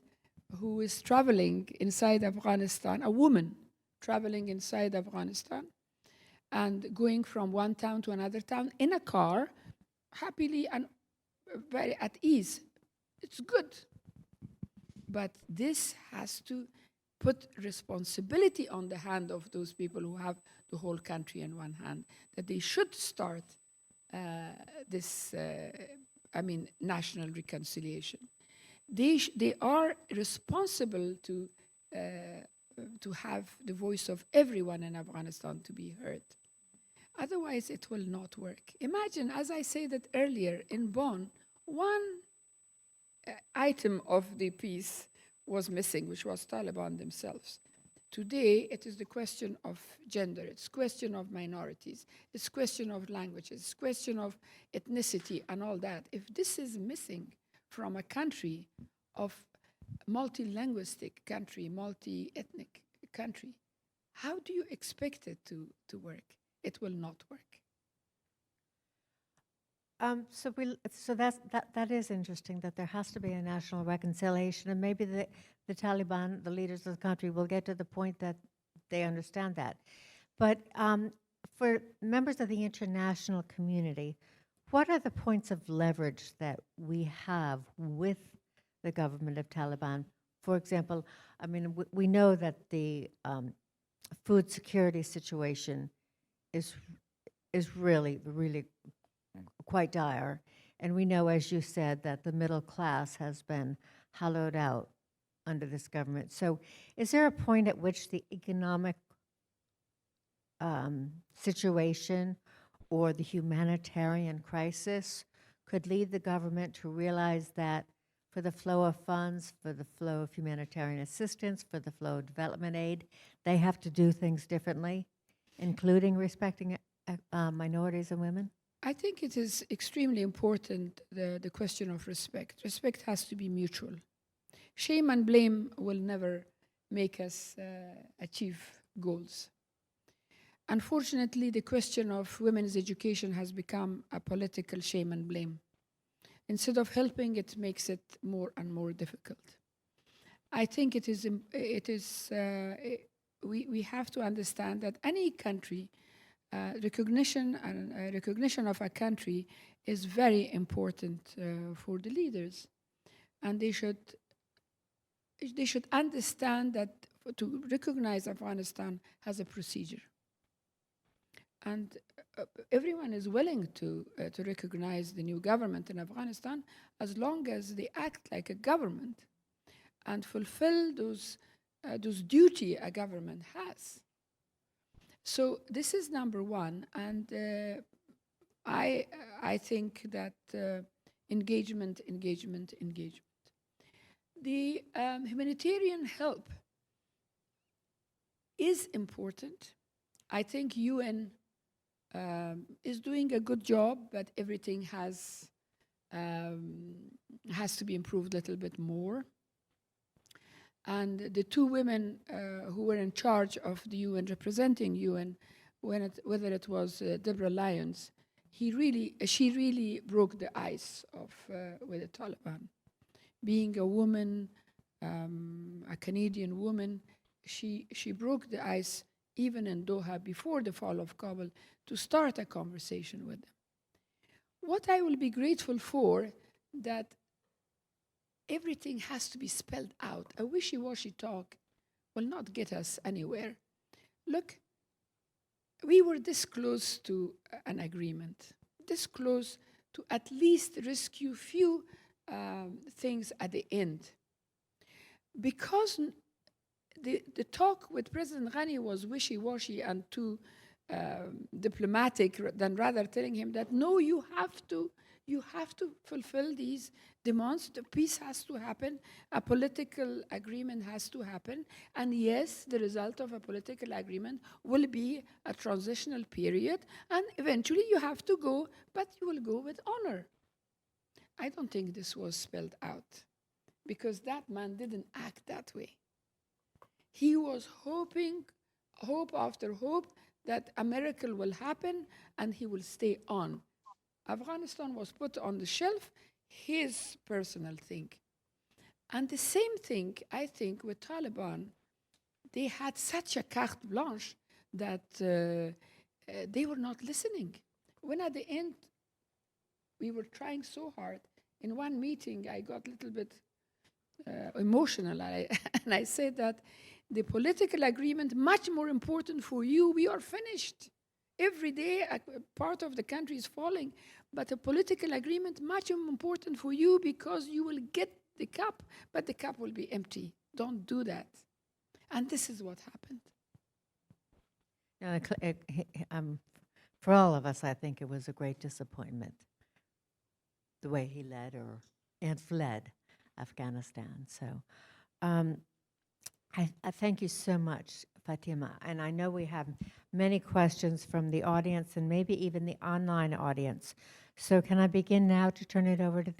who is traveling inside Afghanistan, a woman traveling inside Afghanistan and going from one town to another town in a car, happily and very at ease. It's good. But this has to put responsibility on the hand of those people who have the whole country in one hand, that they should start this national reconciliation. They are responsible to have the voice of everyone in Afghanistan to be heard. Otherwise, it will not work. Imagine, as I said earlier, in Bonn, one item of the peace was missing, which was Taliban themselves. Today, it is the question of gender, it's question of minorities, it's question of languages, it's question of ethnicity and all that. If this is missing from a country of multi-linguistic country, multi-ethnic country, how do you expect it to work? It will not work. So that is interesting, that there has to be a national reconciliation, and maybe the Taliban, the leaders of the country, will get to the point that they understand that. But for members of the international community, what are the points of leverage that we have with the government of Taliban? For example, I mean, we know that the food security situation is really quite dire. And we know, as you said, that the middle class has been hollowed out under this government. So is there a point at which the economic situation or the humanitarian crisis could lead the government to realize that for the flow of funds, for the flow of humanitarian assistance, for the flow of development aid, they have to do things differently, including respecting minorities and women? I think it is extremely important, the question of respect. Respect has to be mutual. Shame and blame will never make us achieve goals. unfortunately, the question of women's education has become a political shame and blame. Instead of helping, it makes it more and more difficult. I think we have to understand that any country, recognition of a country is very important for the leaders. And they should understand that to recognize Afghanistan has a procedure. And everyone is willing to recognize the new government in Afghanistan as long as they act like a government and fulfill those duty a government has. So this is number one, and I think that engagement. The humanitarian help is important. I think UN is doing a good job, but everything has to be improved a little bit more. And the two women who were in charge of the UN, representing UN, whether it was Deborah Lyons, she really broke the ice with the Taliban. Being a woman, a Canadian woman, she broke the ice even in Doha before the fall of Kabul to start a conversation with them. What I will be grateful for, that everything has to be spelled out. A wishy-washy talk will not get us anywhere. Look, we were this close to an agreement, this close to at least rescue few things at the end. Because the talk with President Ghani was wishy-washy and too diplomatic, than rather telling him that, no, you have to fulfill these demands. The peace has to happen. A political agreement has to happen. And yes, the result of a political agreement will be a transitional period. And eventually you have to go, but you will go with honor. I don't think this was spelled out, because that man didn't act that way. He was hoping, hope after hope, that a miracle will happen and he will stay on. Afghanistan was put on the shelf, his personal thing. And the same thing, I think, with Taliban. They had such a carte blanche that they were not listening. When at the end, we were trying so hard. In one meeting, I got a little bit emotional, and I said that the political agreement, much more important for you, we are finished. Every day, a part of the country is falling, but a political agreement, much more important for you, because you will get the cup, but the cup will be empty. Don't do that. And this is what happened. For all of us, I think it was a great disappointment, the way he led and fled Afghanistan. So I thank you so much, Fatima. And I know we have many questions from the audience and maybe even the online audience. So can I begin now to turn it over to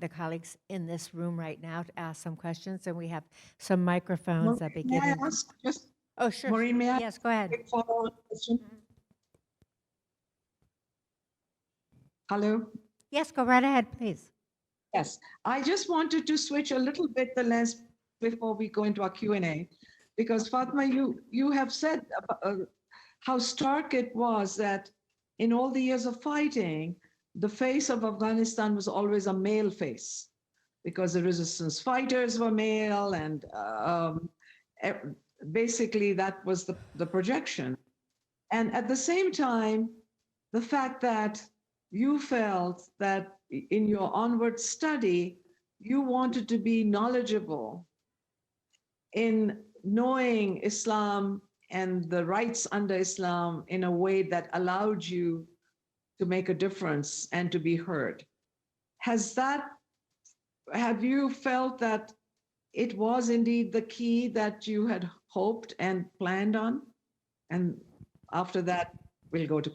the colleagues in this room right now to ask some questions? And we have some microphones that begin. May I ask just? Oh, sure. Maureen, may I? Yes, go ahead. Quick follow-up question? Hello? Yes, go right ahead, please. Yes, I just wanted to switch a little bit the lens before we go into our Q&A, because Fatima, you have said how stark it was that in all the years of fighting, the face of Afghanistan was always a male face, because the resistance fighters were male, and basically that was the projection. And at the same time, the fact that you felt that in your onward study, you wanted to be knowledgeable in knowing Islam and the rights under Islam in a way that allowed you to make a difference and to be heard. Have you felt that it was indeed the key that you had hoped and planned on? And after that, we'll go to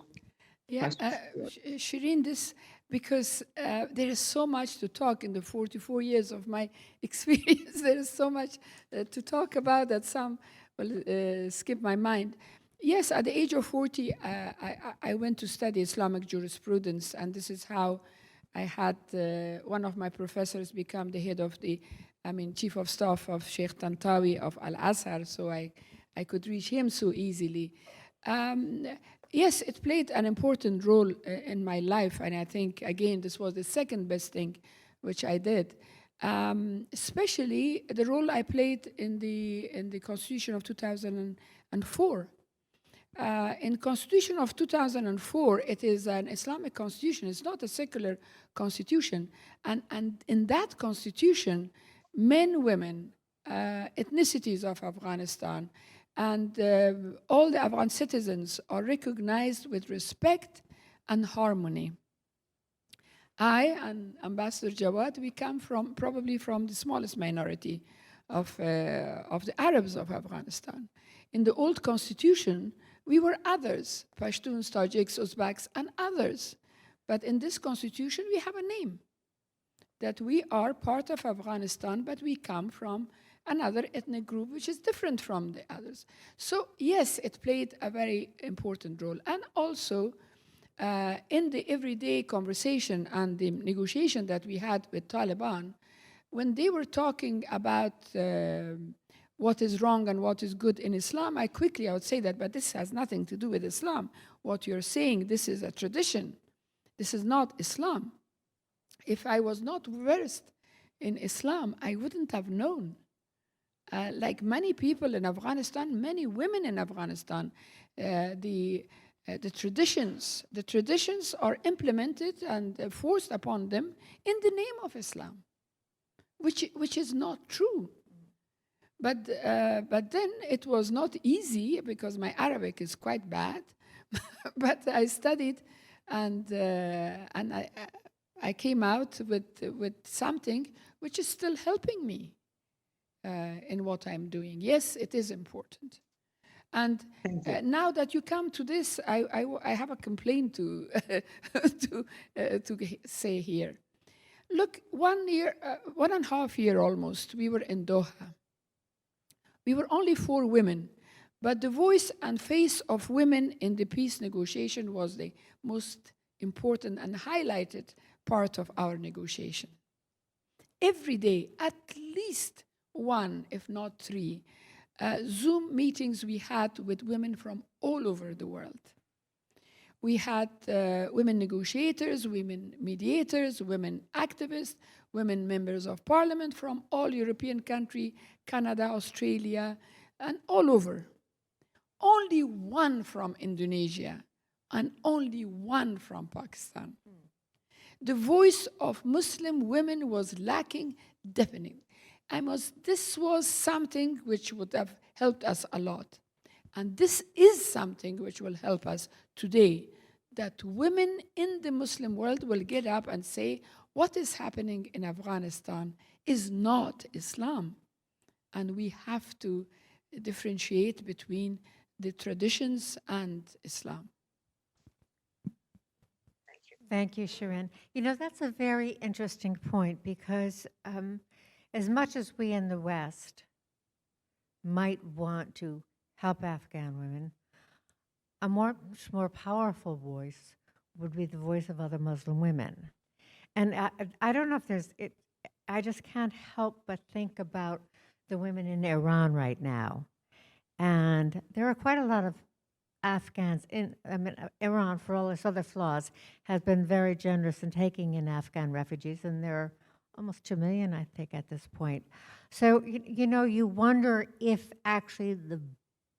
Shirin, because there is so much to talk in the 44 years of my experience. There is so much to talk about that some skip my mind. Yes, at the age of 40, I went to study Islamic jurisprudence, and this is how I had one of my professors become the head of the, chief of staff of Sheikh Tantawi of Al-Azhar, so I could reach him so easily. Yes, it played an important role in my life, and I think, again, this was the second best thing which I did. Especially the role I played in the Constitution of 2004. In Constitution of 2004, it is an Islamic constitution. It's not a secular constitution. And in that constitution, men, women, ethnicities of Afghanistan, and all the Afghan citizens are recognized with respect and harmony. I and Ambassador Jawad, we come probably from the smallest minority of the Arabs of Afghanistan. In the old constitution, we were others, Pashtuns, Tajiks, Uzbeks, and others. But in this constitution, we have a name, that we are part of Afghanistan, but we come from another ethnic group which is different from the others. So yes, it played a very important role. And also, in the everyday conversation and the negotiation that we had with Taliban, when they were talking about what is wrong and what is good in Islam, I would say that, but this has nothing to do with Islam. What you're saying, this is a tradition. This is not Islam. If I was not versed in Islam, I wouldn't have known. Like many people in Afghanistan, many women in Afghanistan, the traditions are implemented and forced upon them in the name of Islam, which is not true. But then it was not easy because my Arabic is quite bad. But I studied, and I came out with something which is still helping me in what I'm doing. Yes, it is important. And now that you come to this, I have a complaint to say here. Look, 1.5 years almost, we were in Doha. We were only 4 women, but the voice and face of women in the peace negotiation was the most important and highlighted part of our negotiation. Every day, at least 1, if not 3, Zoom meetings we had with women from all over the world. We had women negotiators, women mediators, women activists, women members of parliament from all European countries, Canada, Australia, and all over. Only 1 from Indonesia, and only 1 from Pakistan. The voice of Muslim women was lacking deafening. This was something which would have helped us a lot. And this is something which will help us today, that women in the Muslim world will get up and say, what is happening in Afghanistan is not Islam. And we have to differentiate between the traditions and Islam. Thank you, Shirin. You know, that's a very interesting point because as much as we in the West might want to help Afghan women, a much more powerful voice would be the voice of other Muslim women. And I don't know if there's, I just can't help but think about the women in Iran right now. And there are quite a lot of Afghans in, Iran, for all its other flaws, has been very generous in taking in Afghan refugees, and there are almost 2 million, I think, at this point. So, you know, you wonder if actually the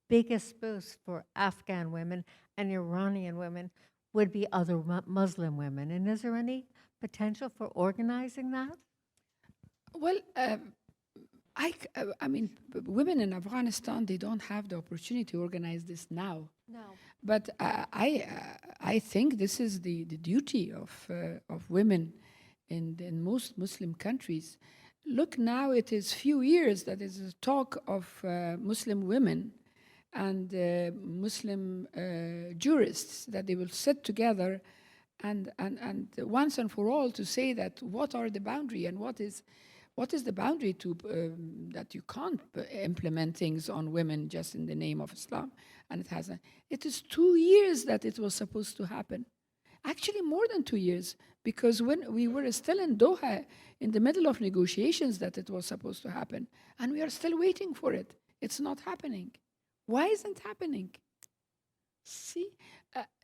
biggest boost for Afghan women and Iranian women would be other Muslim women. And is there any potential for organizing that? Well, I mean, women in Afghanistan, they don't have the opportunity to organize this now. No. But I think this is the duty of women in most Muslim countries. Look, now it is few years that is a talk of Muslim women and Muslim jurists, that they will sit together and once and for all to say that what are the boundary and what what is the boundary to that you can't implement things on women just in the name of Islam? And it hasn't. It is 2 years that it was supposed to happen. Actually, more than 2 years, because when we were still in Doha, in the middle of negotiations, that it was supposed to happen, and we are still waiting for it. It's not happening. Why isn't it happening? See,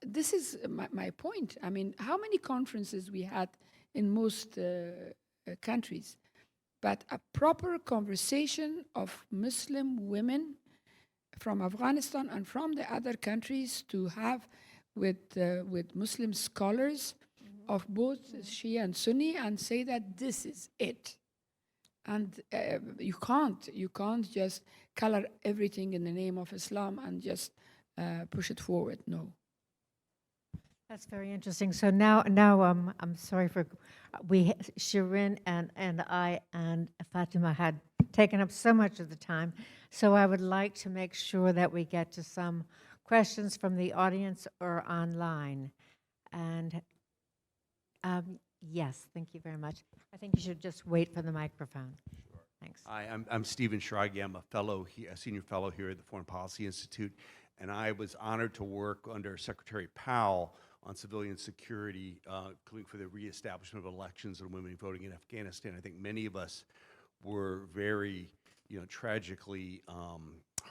this is my point. I mean, how many conferences we had in most countries, but a proper conversation of Muslim women from Afghanistan and from the other countries to have with Muslim scholars of both Shia and Sunni and say that this is it. And you can't just color everything in the name of Islam and just push it forward. No. That's very interesting. So now, I'm sorry for Shirin and I and Fatima had taken up so much of the time. So I would like to make sure that we get to some questions from the audience or online. And yes, thank you very much. I think you should just wait for the microphone. Sure. Thanks. Hi, I'm Stephen Schrage. I'm a fellow, a senior fellow here at the Foreign Policy Institute, and I was honored to work under Secretary Powell on civilian security, including for the reestablishment of elections and women voting in Afghanistan. I think many of us were very, tragically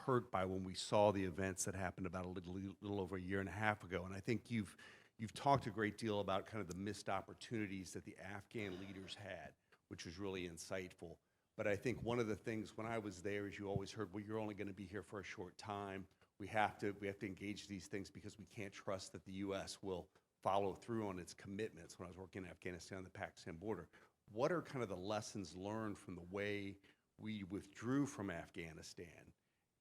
hurt by when we saw the events that happened about a little over a year and a half ago. And I think you've talked a great deal about kind of the missed opportunities that the Afghan leaders had, which was really insightful. But I think one of the things when I was there is you always heard, well, you're only going to be here for a short time. We have to engage these things because we can't trust that the U.S. will follow through on its commitments. When I was working in Afghanistan on the Pakistan border, what are kind of the lessons learned from the way we withdrew from Afghanistan?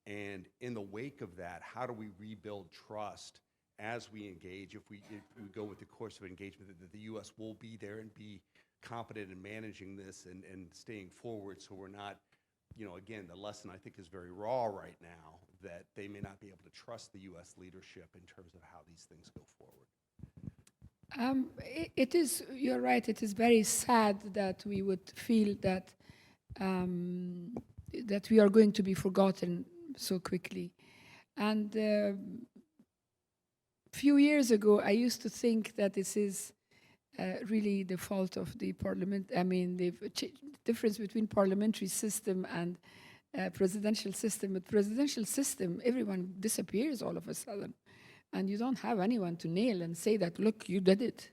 And in the wake of that, how do we rebuild trust as we engage? If we go with the course of engagement, that the U.S. will be there and be competent in managing this and staying forward, so we're not, again, the lesson I think is very raw right now, that they may not be able to trust the U.S. leadership in terms of how these things go forward. It is, you're right, it is very sad that we would feel that that we are going to be forgotten so quickly. And few years ago, I used to think that this is really the fault of the parliament. I mean, the difference between parliamentary system and presidential system. With presidential system, everyone disappears all of a sudden. And you don't have anyone to nail and say that, look, you did it.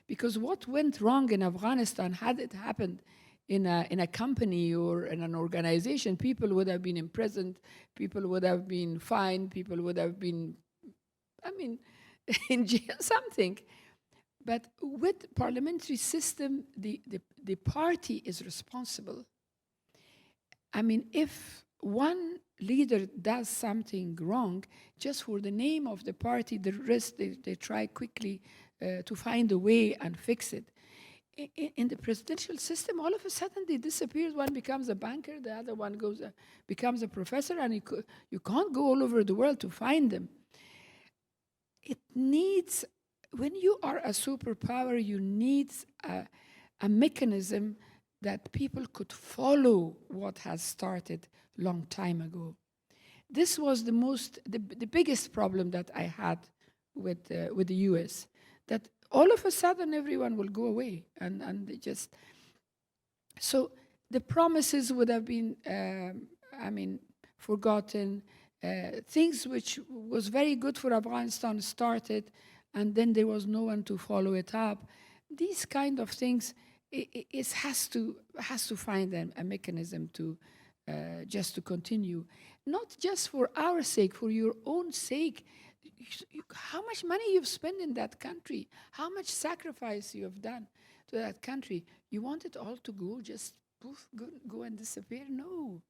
Because what went wrong in Afghanistan, had it happened in a company or in an organization, people would have been imprisoned, people would have been fined, people would have been, in jail, something. But with parliamentary system, the party is responsible. I mean, if one leader does something wrong, just for the name of the party, the rest, they try quickly to find a way and fix it. In the presidential system, all of a sudden they disappear. One becomes a banker, the other one becomes a professor, and you can't go all over the world to find them. It needs, when you are a superpower, you need a mechanism that people could follow what has started long time ago. This was the biggest problem that I had with the US, that all of a sudden everyone will go away and they just, so the promises would have been, forgotten. Things which was very good for Afghanistan started, and then there was no one to follow it up. These kind of things, it has to find a mechanism to just to continue, not just for our sake, for your own sake. How much money you've spent in that country, how much sacrifice you have done to that country. You want it all to go, just poof, go and disappear? No,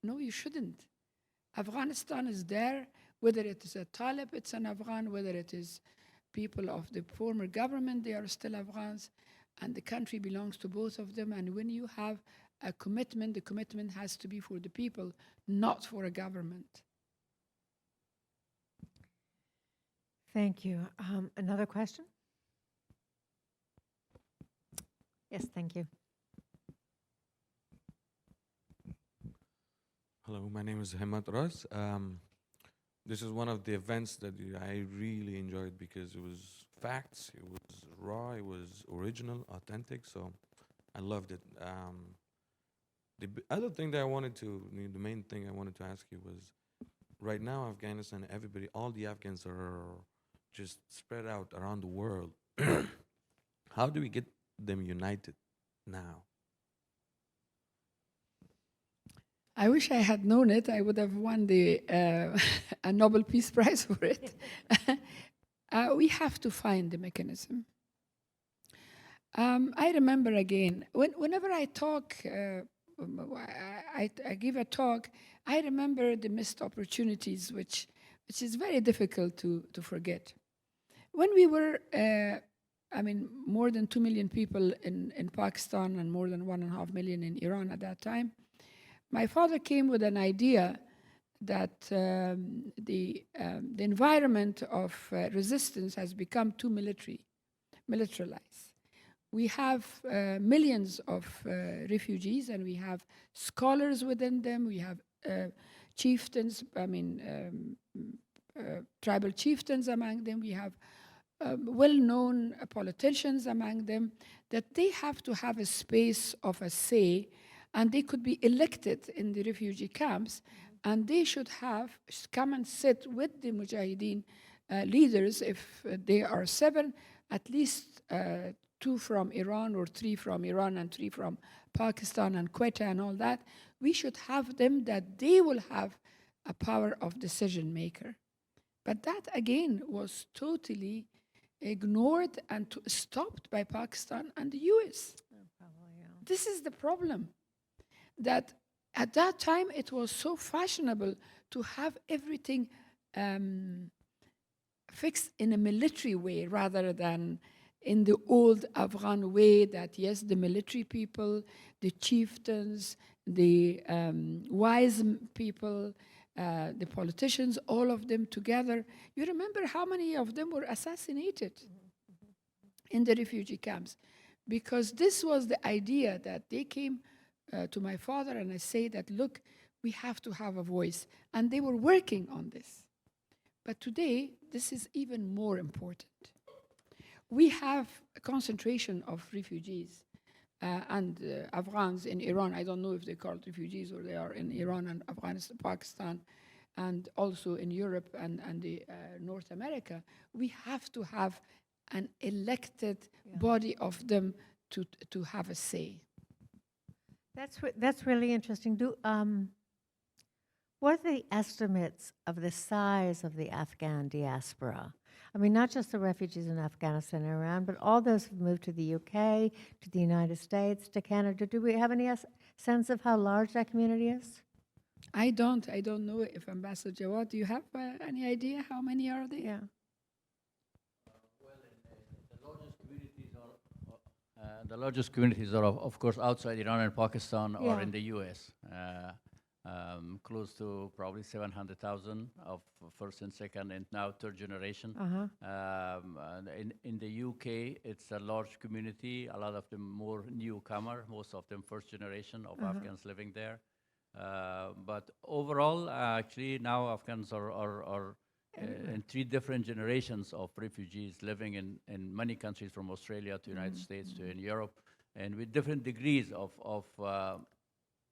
you shouldn't. Afghanistan is there, whether it is a Talib, it's an Afghan, whether it is people of the former government, they are still Afghans, and the country belongs to both of them. And when you have a commitment, the commitment has to be for the people, not for a government. Thank you. Another question? Yes, thank you. Hello, my name is Hamad Ras. This is one of the events that I really enjoyed because it was facts, it was raw, it was original, authentic, so I loved it. Other thing that the main thing I wanted to ask you was, right now Afghanistan, everybody, all the Afghans are just spread out around the world. How do we get them united now? I wish I had known it. I would have won the a Nobel Peace Prize for it. We have to find the mechanism. I remember again, whenever I talk, I give a talk, I remember the missed opportunities, which is very difficult to forget. When we were, more than 2 million people in Pakistan and more than 1.5 million in Iran at that time, my father came with an idea that the environment of resistance has become too militarized. We have millions of refugees, and we have scholars within them. We have chieftains, tribal chieftains among them. We have well-known politicians among them, that they have to have a space of a say, and they could be elected in the refugee camps, and they should come and sit with the Mujahideen leaders. If they are 7, at least 2 from Iran, or 3 from Iran and 3 from Pakistan and Quetta and all that. We should have them, that they will have a power of decision maker. But that again was totally ignored and stopped by Pakistan and the US. This is the problem, that at that time it was so fashionable to have everything fixed in a military way rather than in the old Afghan way, that yes, the military people, the chieftains, the wise people, the politicians, all of them together. You remember how many of them were assassinated in the refugee camps? Because this was the idea that they came to my father and I say that, look, we have to have a voice. And they were working on this. But today, this is even more important. We have a concentration of refugees and Afghans in Iran. I don't know if they're called refugees or they are in Iran and Afghanistan, Pakistan, and also in Europe and North America. We have to have an elected body of them to have a say. That's really interesting. What are the estimates of the size of the Afghan diaspora? I mean, not just the refugees in Afghanistan and Iran, but all those who've moved to the UK, to the United States, to Canada. Do we have any sense of how large that community is? I don't know if Ambassador Jawad, do you have any idea how many are there? Yeah. The largest communities are, of course, outside Iran and Pakistan or in the US. Close to probably 700,000 of first and second and now third generation. In the UK, it's a large community, a lot of them more newcomer, most of them first generation of Afghans living there. But overall, actually now Afghans are in 3 different generations of refugees living in many countries, from Australia to United States to in Europe, and with different degrees of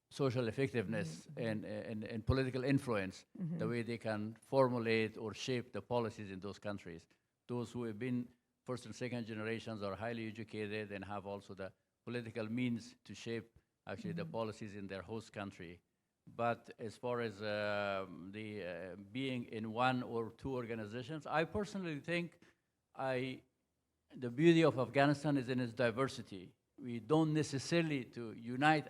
social effectiveness and political influence, the way they can formulate or shape the policies in those countries. Those who have been first and second generations are highly educated and have also the political means to shape actually the policies in their host country. But as far as being in 1 or 2 organizations, I personally think the beauty of Afghanistan is in its diversity. We don't necessarily to unite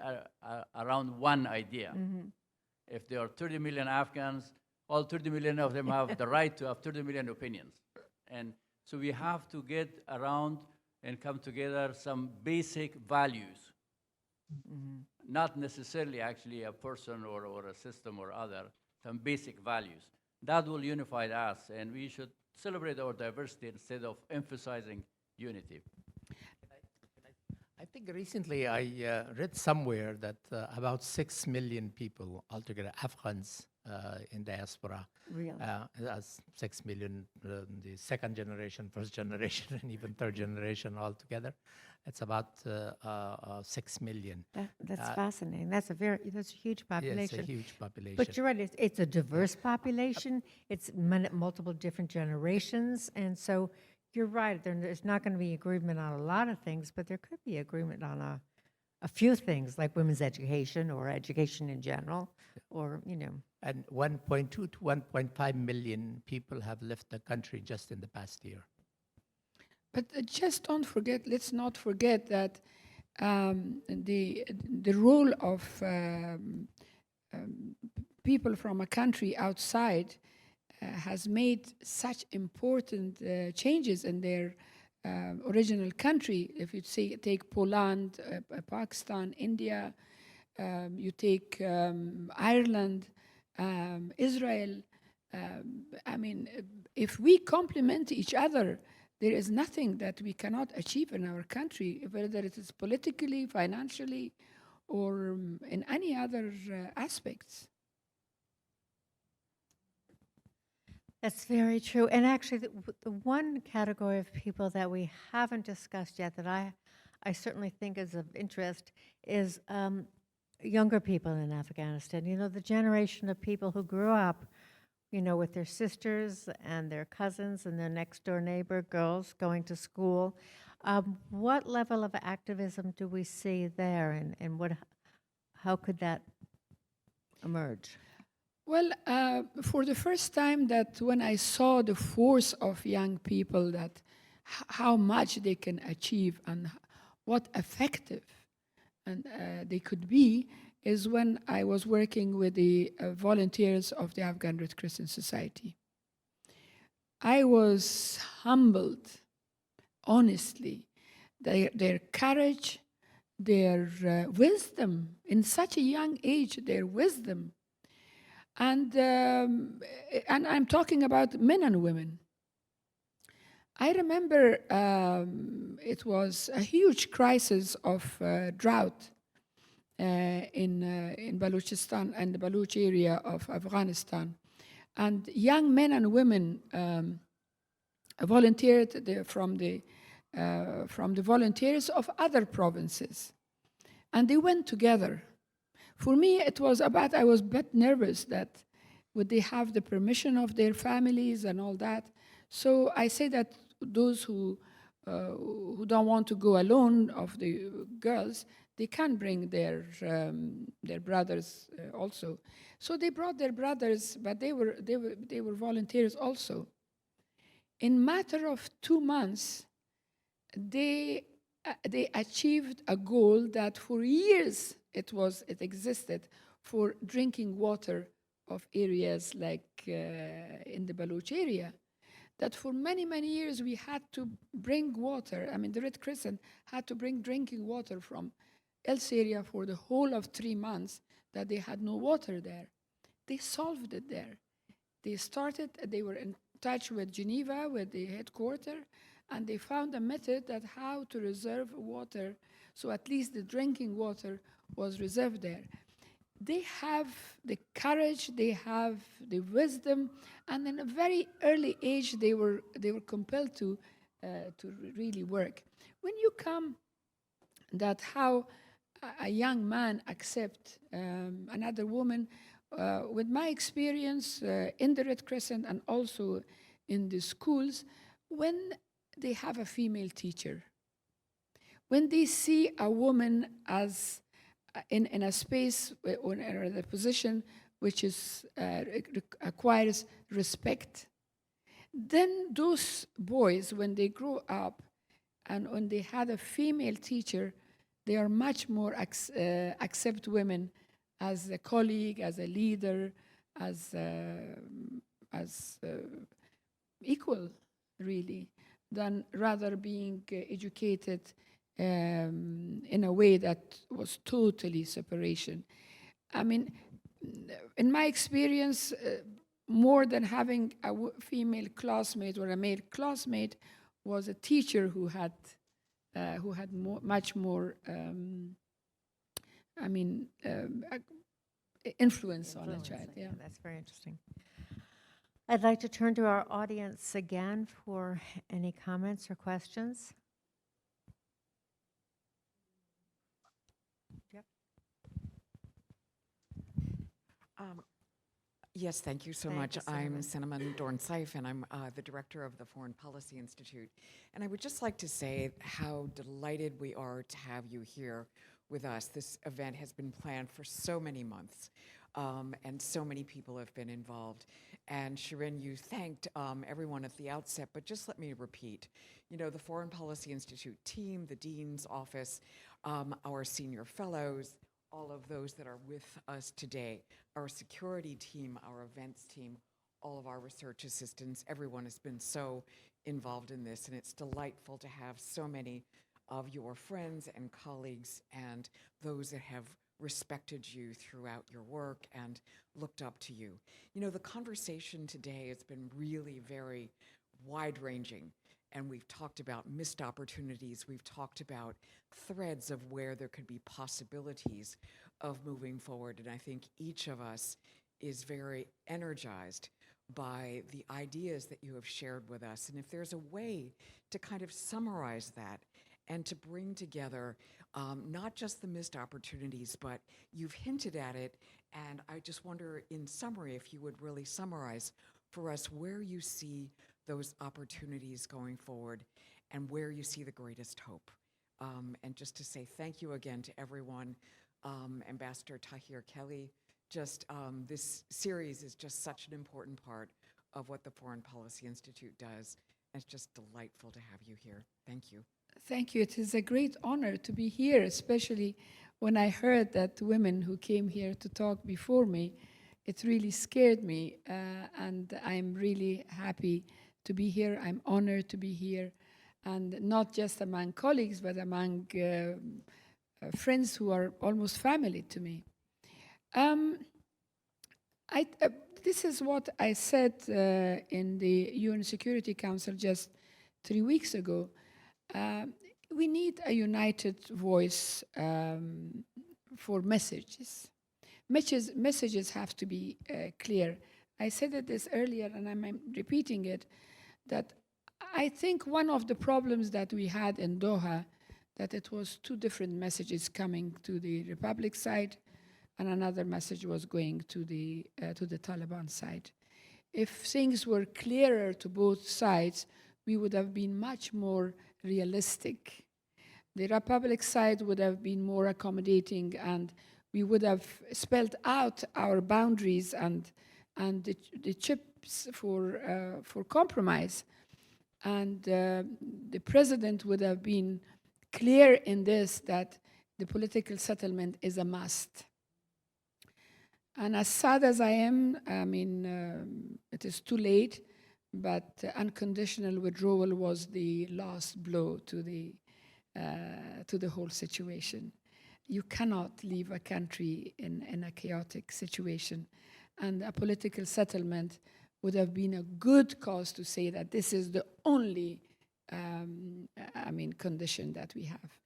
around one idea. If there are 30 million Afghans, all 30 million of them have the right to have 30 million opinions. And so we have to get around and come together some basic values. Not necessarily actually a person or a system or other, some basic values. That will unify us, and we should celebrate our diversity instead of emphasizing unity. I think recently I read somewhere that about 6 million people altogether, Afghans in diaspora, Really? as 6 million, the second generation, first generation, and even third generation altogether. It's about 6 million. That's fascinating. That's a huge Yeah, population. it's a huge population. But you're right, it's a diverse population. It's multiple different generations. And so you're right, there's not going to be agreement on a lot of things, but there could be agreement on a few things, like women's education or education in general, or, And 1.2 to 1.5 million people have left the country just in the past year. But just let's not forget that the role of people from a country outside has made such important changes in their original country. If you take Poland, Pakistan, India, you take Ireland, Israel. I mean, if we complement each other, there is nothing that we cannot achieve in our country, whether it is politically, financially, or in any other aspects. That's very true. And actually, the one category of people that we haven't discussed yet that I certainly think is of interest is younger people in Afghanistan. The generation of people who grew up, with their sisters and their cousins and their next door neighbor girls going to school. What level of activism do we see there, and how could that emerge? Well, for the first time that when I saw the force of young people, that how much they can achieve and what effective and they could be, is when I was working with the volunteers of the Afghan Red Crescent Society. I was humbled, honestly, their courage, their wisdom, in such a young age, their wisdom. And I'm talking about men and women. I remember it was a huge crisis of drought in Balochistan and the Baloch area of Afghanistan. And young men and women volunteered from the volunteers of other provinces. And they went together. For me, it was I was a bit nervous that would they have the permission of their families and all that. So I say that those who don't want to go alone, of the girls, they can bring their brothers also. So they brought their brothers, but they were volunteers also. In matter of 2 months, they achieved a goal that for years it existed, for drinking water of areas like in the Baloch area. That for many, many years we had to bring water. I mean, the Red Crescent had to bring drinking water from else area for the whole of 3 months that they had no water there. They solved it there. They were in touch with Geneva, with the headquarters, and they found a method that how to reserve water, so at least the drinking water was reserved there. They have the courage, they have the wisdom, and in a very early age they were compelled to really work. When you come that how a young man accept another woman, with my experience in the Red Crescent and also in the schools, when they have a female teacher, when they see a woman as in a space or in a position which is acquires respect, then those boys, when they grow up and when they had a female teacher, they are much more accept women as a colleague, as a leader, as equal, really, than rather being educated in a way that was totally separation. I mean, in my experience, more than having a female classmate or a male classmate, was a teacher who had who had much more, influence on a child. Yeah. That's very interesting. I'd like to turn to our audience again for any comments or questions. Yep. Yes, thank you so Thank much. you, I'm Cinnamon. Cinnamon Dornsife, and I'm the director of the Foreign Policy Institute. And I would just like to say how delighted we are to have you here with us. This event has been planned for so many months, and so many people have been involved. And Shirin, you thanked everyone at the outset, but just let me repeat. You know, the Foreign Policy Institute team, the Dean's Office, our senior fellows, all of those that are with us today, our security team, our events team, all of our research assistants, everyone has been so involved in this, and it's delightful to have so many of your friends and colleagues and those that have respected you throughout your work and looked up to you. You know, the conversation today has been really very wide-ranging. And we've talked about missed opportunities. We've talked about threads of where there could be possibilities of moving forward. And I think each of us is very energized by the ideas that you have shared with us. And if there's a way to kind of summarize that and to bring together not just the missed opportunities, but you've hinted at it. And I just wonder, in summary, if you would really summarize for us where you see those opportunities going forward and where you see the greatest hope. And just to say thank you again to everyone, Ambassador Tahir-Kheli, just this series is just such an important part of what the Foreign Policy Institute does. And it's just delightful to have you here. Thank you. Thank you. It is a great honor to be here, especially when I heard that women who came here to talk before me, it really scared me. And I'm really happy to be here. I'm honored to be here, and not just among colleagues, but among friends who are almost family to me. This is what I said in the UN Security Council just 3 weeks ago. We need a united voice for messages. Messages have to be clear. I said this earlier, and I'm repeating it, that I think one of the problems that we had in Doha, that it was two different messages coming to the Republic side, and another message was going to the Taliban side. If things were clearer to both sides, we would have been much more realistic. The Republic side would have been more accommodating, and we would have spelled out our boundaries and the chips for compromise. And the president would have been clear in this, that the political settlement is a must. And as sad as I am, I mean, it is too late, but unconditional withdrawal was the last blow to the whole situation. You cannot leave a country in a chaotic situation. And a political settlement would have been a good cause to say that this is the only condition that we have.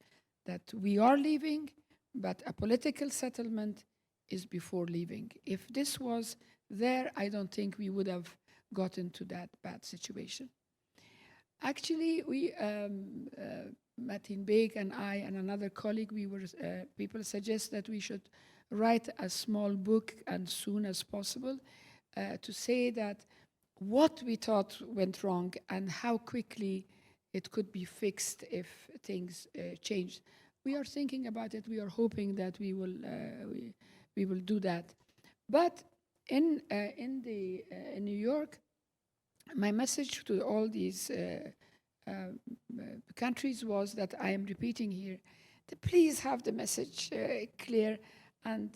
That we are leaving, but a political settlement is before leaving. If this was there, I don't think we would have gotten to that bad situation. Actually, we, Mateen Beg and I and another colleague, people suggest that we should write a small book as soon as possible to say that what we thought went wrong and how quickly it could be fixed if things changed. We are thinking about it. We are hoping that we will do that. But in New York, my message to all these countries was that I am repeating here, to please have the message clear and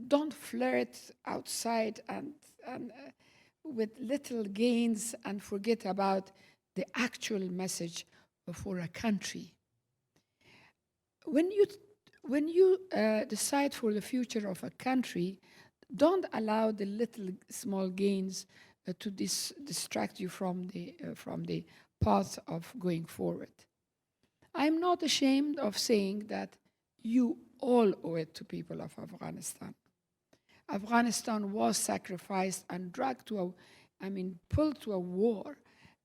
don't flirt outside and with little gains and forget about the actual message for a country. When you decide for the future of a country, don't allow the little small gains to distract you from the path of going forward. I'm not ashamed of saying that you all owe it to people of Afghanistan. Afghanistan was sacrificed and dragged to pulled to a war,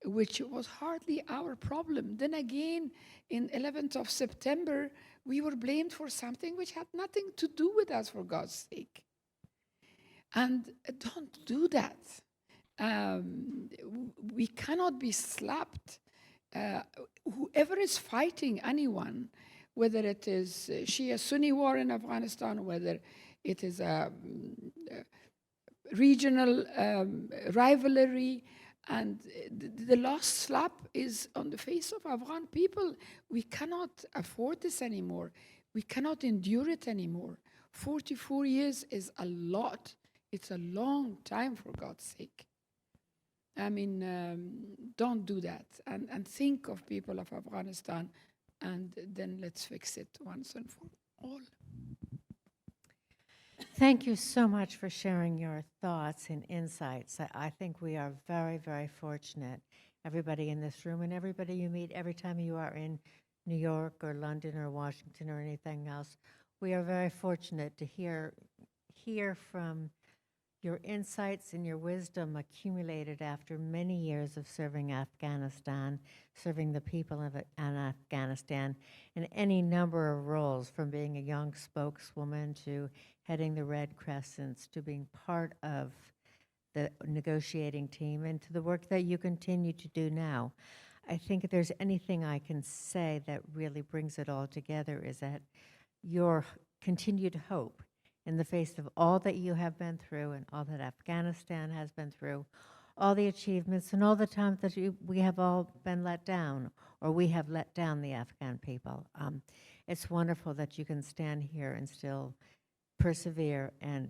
which was hardly our problem. Then again, in 11th of September, we were blamed for something which had nothing to do with us, for God's sake. And don't do that. We cannot be slapped. Whoever is fighting anyone, whether it is Shia-Sunni war in Afghanistan, whether it is a regional rivalry, and the last slap is on the face of Afghan people. We cannot afford this anymore. We cannot endure it anymore. 44 years is a lot. It's a long time, for God's sake. Don't do that. And think of people of Afghanistan, and then let's fix it once and for all. Thank you so much for sharing your thoughts and insights. I think we are very, very fortunate, everybody in this room and everybody you meet every time you are in New York or London or Washington or anything else. We are very fortunate to hear from your insights and your wisdom accumulated after many years of serving Afghanistan, serving the people of Afghanistan in any number of roles, from being a young spokeswoman to heading the Red Crescents to being part of the negotiating team and to the work that you continue to do now. I think if there's anything I can say that really brings it all together is that your continued hope in the face of all that you have been through and all that Afghanistan has been through, all the achievements and all the times that we have all been let down, or we have let down the Afghan people. It's wonderful that you can stand here and still persevere and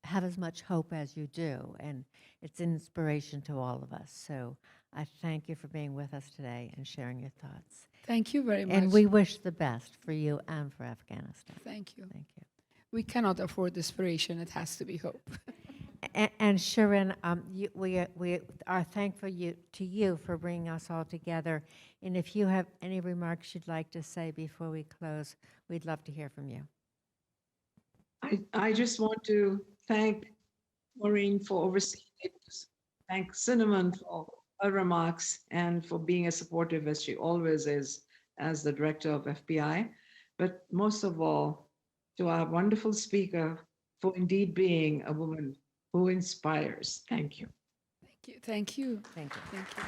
have as much hope as you do, and it's an inspiration to all of us. So I thank you for being with us today and sharing your thoughts. Thank you very much. And we wish the best for you and for Afghanistan. Thank you. Thank you. We cannot afford desperation. It has to be hope. And Shirin, we are thankful to you for bringing us all together. And if you have any remarks you'd like to say before we close, we'd love to hear from you. I just want to thank Maureen for overseeing it, thank Cinnamon for her remarks and for being as supportive as she always is as the director of FPI. But most of all, to our wonderful speaker for indeed being a woman who inspires. Thank you. Thank you. Thank you. Thank you. Thank you.